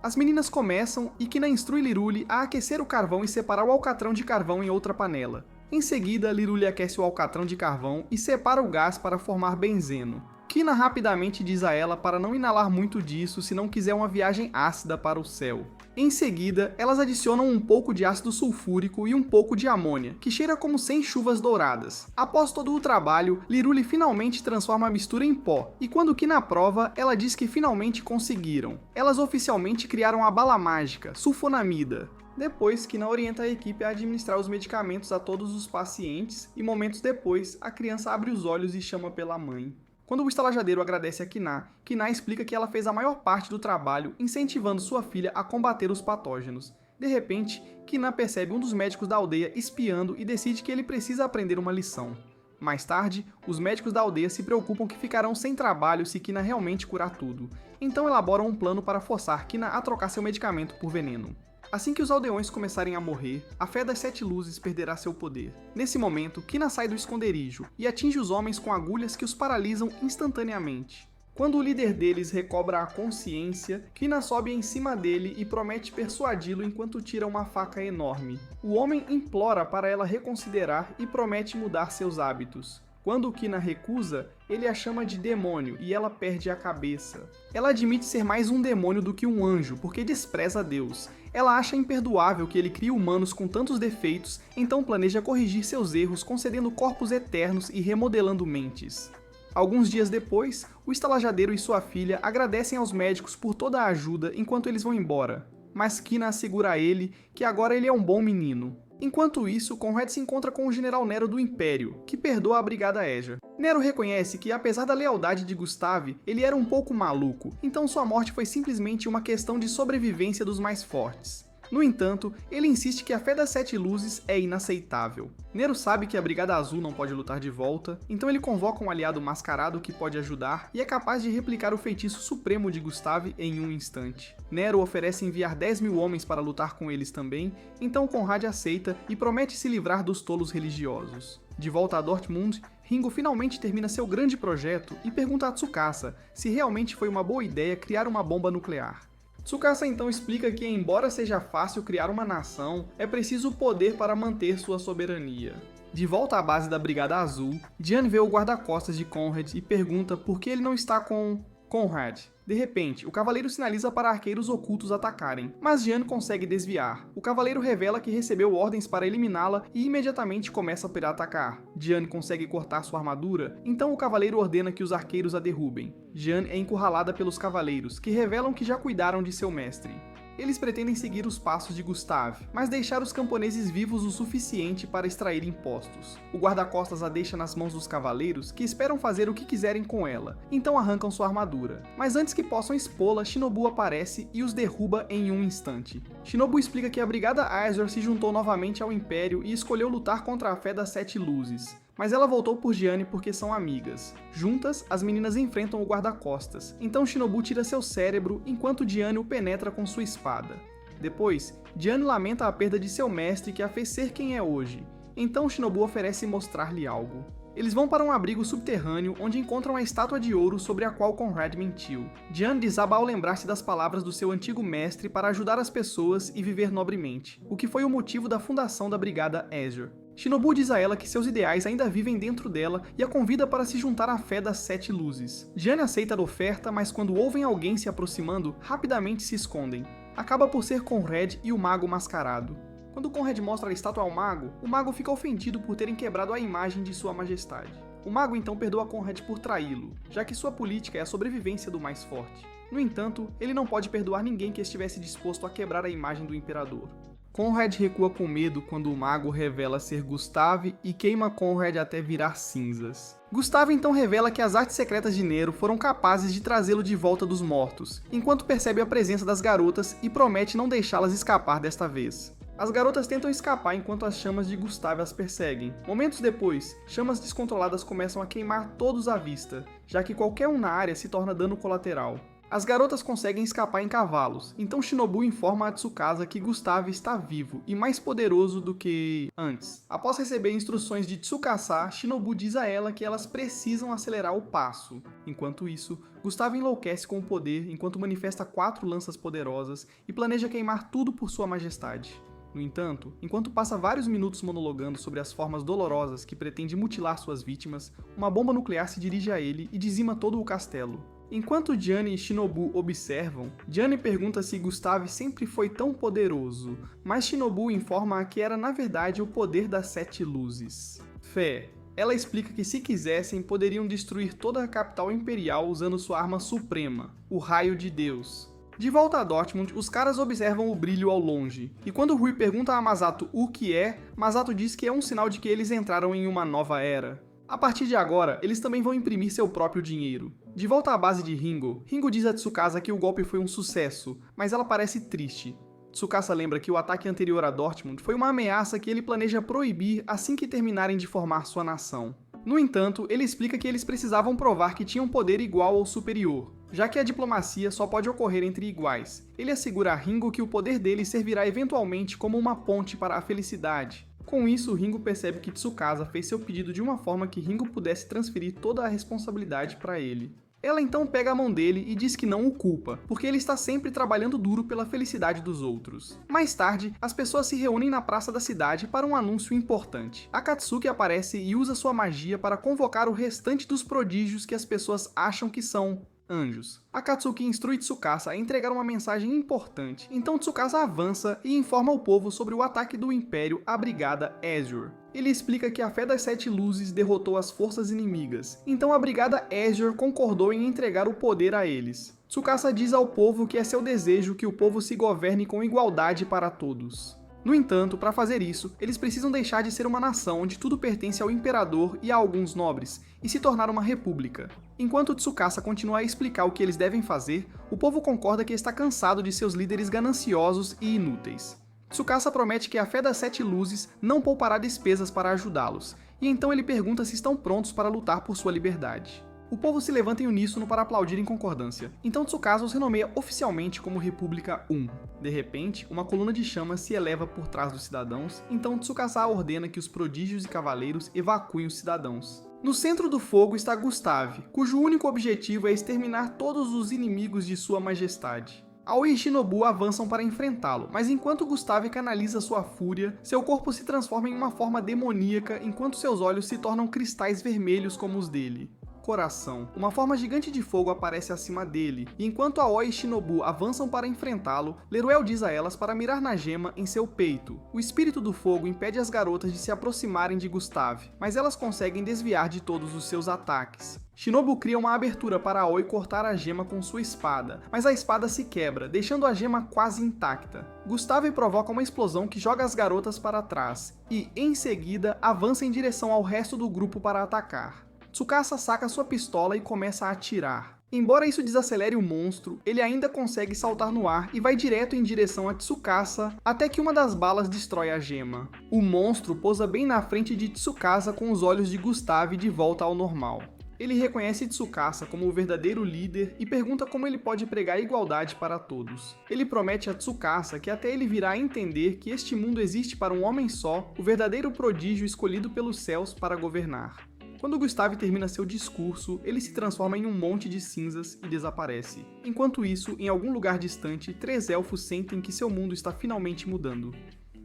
As meninas começam e Kina instrui Liruli a aquecer o carvão e separar o alcatrão de carvão em outra panela. Em seguida, Liruli aquece o alcatrão de carvão e separa o gás para formar benzeno. Kina rapidamente diz a ela para não inalar muito disso se não quiser uma viagem ácida para o céu. Em seguida, elas adicionam um pouco de ácido sulfúrico e um pouco de amônia, que cheira como 100 chuvas douradas. Após todo o trabalho, Liruli finalmente transforma a mistura em pó, e quando Kina prova, ela diz que finalmente conseguiram. Elas oficialmente criaram a bala mágica, sulfonamida. Depois, Kina orienta a equipe a administrar os medicamentos a todos os pacientes, e momentos depois, a criança abre os olhos e chama pela mãe. Quando o estalajadeiro agradece a Kina, Kina explica que ela fez a maior parte do trabalho incentivando sua filha a combater os patógenos. De repente, Kina percebe um dos médicos da aldeia espiando e decide que ele precisa aprender uma lição. Mais tarde, os médicos da aldeia se preocupam que ficarão sem trabalho se Kina realmente curar tudo, então elaboram um plano para forçar Kina a trocar seu medicamento por veneno. Assim que os aldeões começarem a morrer, a fé das 7 luzes perderá seu poder. Nesse momento, Kina sai do esconderijo e atinge os homens com agulhas que os paralisam instantaneamente. Quando o líder deles recobra a consciência, Kina sobe em cima dele e promete persuadi-lo enquanto tira uma faca enorme. O homem implora para ela reconsiderar e promete mudar seus hábitos. Quando Kina recusa, ele a chama de demônio e ela perde a cabeça. Ela admite ser mais um demônio do que um anjo, porque despreza Deus. Ela acha imperdoável que ele crie humanos com tantos defeitos, então planeja corrigir seus erros concedendo corpos eternos e remodelando mentes. Alguns dias depois, o estalajadeiro e sua filha agradecem aos médicos por toda a ajuda enquanto eles vão embora, mas Kina assegura a ele que agora ele é um bom menino. Enquanto isso, Conrad se encontra com o general Nero do Império, que perdoa a Brigada Aegir. Nero reconhece que, apesar da lealdade de Gustave, ele era um pouco maluco, então sua morte foi simplesmente uma questão de sobrevivência dos mais fortes. No entanto, ele insiste que a fé das 7 luzes é inaceitável. Nero sabe que a Brigada Azul não pode lutar de volta, então ele convoca um aliado mascarado que pode ajudar e é capaz de replicar o feitiço supremo de Gustave em um instante. Nero oferece enviar 10.000 homens para lutar com eles também, então Conrad aceita e promete se livrar dos tolos religiosos. De volta a Dortmund, Ringo finalmente termina seu grande projeto e pergunta a Tsukasa se realmente foi uma boa ideia criar uma bomba nuclear. Tsukasa então explica que, embora seja fácil criar uma nação, é preciso poder para manter sua soberania. De volta à base da Brigada Azul, Diane vê o guarda-costas de Conrad e pergunta por que ele não está com Conrad. De repente, o cavaleiro sinaliza para arqueiros ocultos atacarem, mas Diane consegue desviar. O cavaleiro revela que recebeu ordens para eliminá-la e imediatamente começa a atacar. Diane consegue cortar sua armadura, então o cavaleiro ordena que os arqueiros a derrubem. Diane é encurralada pelos cavaleiros, que revelam que já cuidaram de seu mestre. Eles pretendem seguir os passos de Gustave, mas deixar os camponeses vivos o suficiente para extrair impostos. O guarda-costas a deixa nas mãos dos cavaleiros, que esperam fazer o que quiserem com ela, então arrancam sua armadura. Mas antes que possam expô-la, Shinobu aparece e os derruba em um instante. Shinobu explica que a Brigada Aegir se juntou novamente ao Império e escolheu lutar contra a fé das 7 luzes. Mas ela voltou por Diane porque são amigas. Juntas, as meninas enfrentam o guarda-costas, então Shinobu tira seu cérebro enquanto Diane o penetra com sua espada. Depois, Diane lamenta a perda de seu mestre que a fez ser quem é hoje, então Shinobu oferece mostrar-lhe algo. Eles vão para um abrigo subterrâneo onde encontram a estátua de ouro sobre a qual Conrad mentiu. Diane desaba ao lembrar-se das palavras do seu antigo mestre para ajudar as pessoas e viver nobremente, o que foi o motivo da fundação da Brigada Aegir. Shinobu diz a ela que seus ideais ainda vivem dentro dela e a convida para se juntar à fé das 7 luzes. Diane aceita a oferta, mas quando ouvem alguém se aproximando, rapidamente se escondem. Acaba por ser Conrad e o mago mascarado. Quando Conrad mostra a estátua ao mago, o mago fica ofendido por terem quebrado a imagem de sua majestade. O mago então perdoa Conrad por traí-lo, já que sua política é a sobrevivência do mais forte. No entanto, ele não pode perdoar ninguém que estivesse disposto a quebrar a imagem do imperador. Conrad recua com medo quando o mago revela ser Gustave e queima Conrad até virar cinzas. Gustave então revela que as artes secretas de Nero foram capazes de trazê-lo de volta dos mortos, enquanto percebe a presença das garotas e promete não deixá-las escapar desta vez. As garotas tentam escapar enquanto as chamas de Gustave as perseguem. Momentos depois, chamas descontroladas começam a queimar todos à vista, já que qualquer um na área se torna dano colateral. As garotas conseguem escapar em cavalos, então Shinobu informa a Tsukasa que Gustave está vivo e mais poderoso do que antes. Após receber instruções de Tsukasa, Shinobu diz a ela que elas precisam acelerar o passo. Enquanto isso, Gustave enlouquece com o poder enquanto manifesta 4 lanças poderosas e planeja queimar tudo por sua majestade. No entanto, enquanto passa vários minutos monologando sobre as formas dolorosas que pretende mutilar suas vítimas, uma bomba nuclear se dirige a ele e dizima todo o castelo. Enquanto Diane e Shinobu observam, Diane pergunta se Gustave sempre foi tão poderoso, mas Shinobu informa que era na verdade o poder das 7 luzes. Fé. Ela explica que se quisessem, poderiam destruir toda a capital imperial usando sua arma suprema, o Raio de Deus. De volta a Dortmund, os caras observam o brilho ao longe, e quando Rui pergunta a Masato o que é, Masato diz que é um sinal de que eles entraram em uma nova era. A partir de agora, eles também vão imprimir seu próprio dinheiro. De volta à base de Ringo, Ringo diz a Tsukasa que o golpe foi um sucesso, mas ela parece triste. Tsukasa lembra que o ataque anterior a Dortmund foi uma ameaça que ele planeja proibir assim que terminarem de formar sua nação. No entanto, ele explica que eles precisavam provar que tinham poder igual ou superior, já que a diplomacia só pode ocorrer entre iguais. Ele assegura a Ringo que o poder dele servirá eventualmente como uma ponte para a felicidade. Com isso, Ringo percebe que Tsukasa fez seu pedido de uma forma que Ringo pudesse transferir toda a responsabilidade para ele. Ela então pega a mão dele e diz que não o culpa, porque ele está sempre trabalhando duro pela felicidade dos outros. Mais tarde, as pessoas se reúnem na praça da cidade para um anúncio importante. Akatsuki aparece e usa sua magia para convocar o restante dos prodígios que as pessoas acham que são anjos. Akatsuki instrui Tsukasa a entregar uma mensagem importante, então Tsukasa avança e informa o povo sobre o ataque do Império à Brigada Azure. Ele explica que a Fé das Sete Luzes derrotou as forças inimigas, então a Brigada Azure concordou em entregar o poder a eles. Tsukasa diz ao povo que é seu desejo que o povo se governe com igualdade para todos. No entanto, para fazer isso, eles precisam deixar de ser uma nação onde tudo pertence ao imperador e a alguns nobres, e se tornar uma república. Enquanto Tsukasa continua a explicar o que eles devem fazer, o povo concorda que está cansado de seus líderes gananciosos e inúteis. Tsukasa promete que a Fé das Sete Luzes não poupará despesas para ajudá-los, e então ele pergunta se estão prontos para lutar por sua liberdade. O povo se levanta em uníssono para aplaudir em concordância, então Tsukasa os renomeia oficialmente como República 1. De repente, uma coluna de chamas se eleva por trás dos cidadãos, então Tsukasa ordena que os prodígios e cavaleiros evacuem os cidadãos. No centro do fogo está Gustave, cujo único objetivo é exterminar todos os inimigos de sua majestade. Aoi e Shinobu avançam para enfrentá-lo, mas enquanto Gustave canaliza sua fúria, seu corpo se transforma em uma forma demoníaca enquanto seus olhos se tornam cristais vermelhos como os dele. Coração. Uma forma gigante de fogo aparece acima dele, e enquanto Aoi e Shinobu avançam para enfrentá-lo, Leruel diz a elas para mirar na gema em seu peito. O espírito do fogo impede as garotas de se aproximarem de Gustave, mas elas conseguem desviar de todos os seus ataques. Shinobu cria uma abertura para Aoi cortar a gema com sua espada, mas a espada se quebra, deixando a gema quase intacta. Gustave provoca uma explosão que joga as garotas para trás, e, em seguida, avança em direção ao resto do grupo para atacar. Tsukasa saca sua pistola e começa a atirar. Embora isso desacelere o monstro, ele ainda consegue saltar no ar e vai direto em direção a Tsukasa até que uma das balas destrói a gema. O monstro pousa bem na frente de Tsukasa com os olhos de Gustave de volta ao normal. Ele reconhece Tsukasa como o verdadeiro líder e pergunta como ele pode pregar igualdade para todos. Ele promete a Tsukasa que até ele virá a entender que este mundo existe para um homem só, o verdadeiro prodígio escolhido pelos céus para governar. Quando Gustave termina seu discurso, ele se transforma em um monte de cinzas e desaparece. Enquanto isso, em algum lugar distante, 3 elfos sentem que seu mundo está finalmente mudando.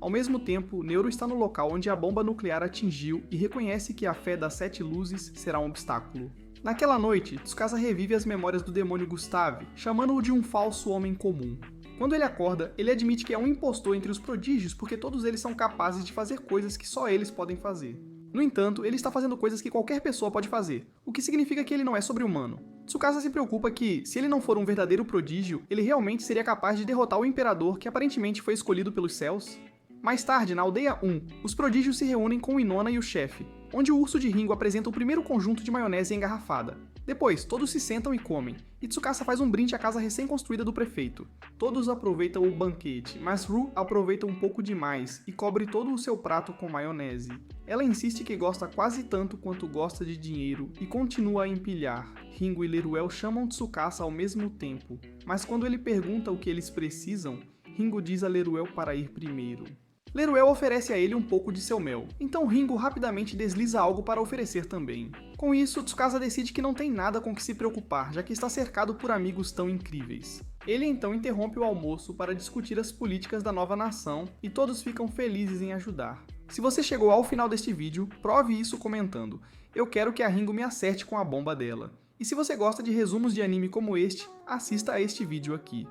Ao mesmo tempo, Neuro está no local onde a bomba nuclear atingiu e reconhece que a Fé das Sete Luzes será um obstáculo. Naquela noite, Tsukasa revive as memórias do demônio Gustave, chamando-o de um falso homem comum. Quando ele acorda, ele admite que é um impostor entre os prodígios porque todos eles são capazes de fazer coisas que só eles podem fazer. No entanto, ele está fazendo coisas que qualquer pessoa pode fazer, o que significa que ele não é sobre-humano. Tsukasa se preocupa que, se ele não for um verdadeiro prodígio, ele realmente seria capaz de derrotar o Imperador que aparentemente foi escolhido pelos céus. Mais tarde, na Aldeia 1, os prodígios se reúnem com Inona e o chefe, onde o urso de Ringo apresenta o primeiro conjunto de maionese engarrafada. Depois, todos se sentam e comem, e Tsukasa faz um brinde à casa recém-construída do prefeito. Todos aproveitam o banquete, mas Ru aproveita um pouco demais e cobre todo o seu prato com maionese. Ela insiste que gosta quase tanto quanto gosta de dinheiro e continua a empilhar. Ringo e Leruel chamam Tsukasa ao mesmo tempo, mas quando ele pergunta o que eles precisam, Ringo diz a Leruel para ir primeiro. Leruel oferece a ele um pouco de seu mel, então Ringo rapidamente desliza algo para oferecer também. Com isso, Tsukasa decide que não tem nada com que se preocupar, já que está cercado por amigos tão incríveis. Ele então interrompe o almoço para discutir as políticas da nova nação e todos ficam felizes em ajudar. Se você chegou ao final deste vídeo, prove isso comentando. Eu quero que a Ringo me acerte com a bomba dela. E se você gosta de resumos de anime como este, assista a este vídeo aqui.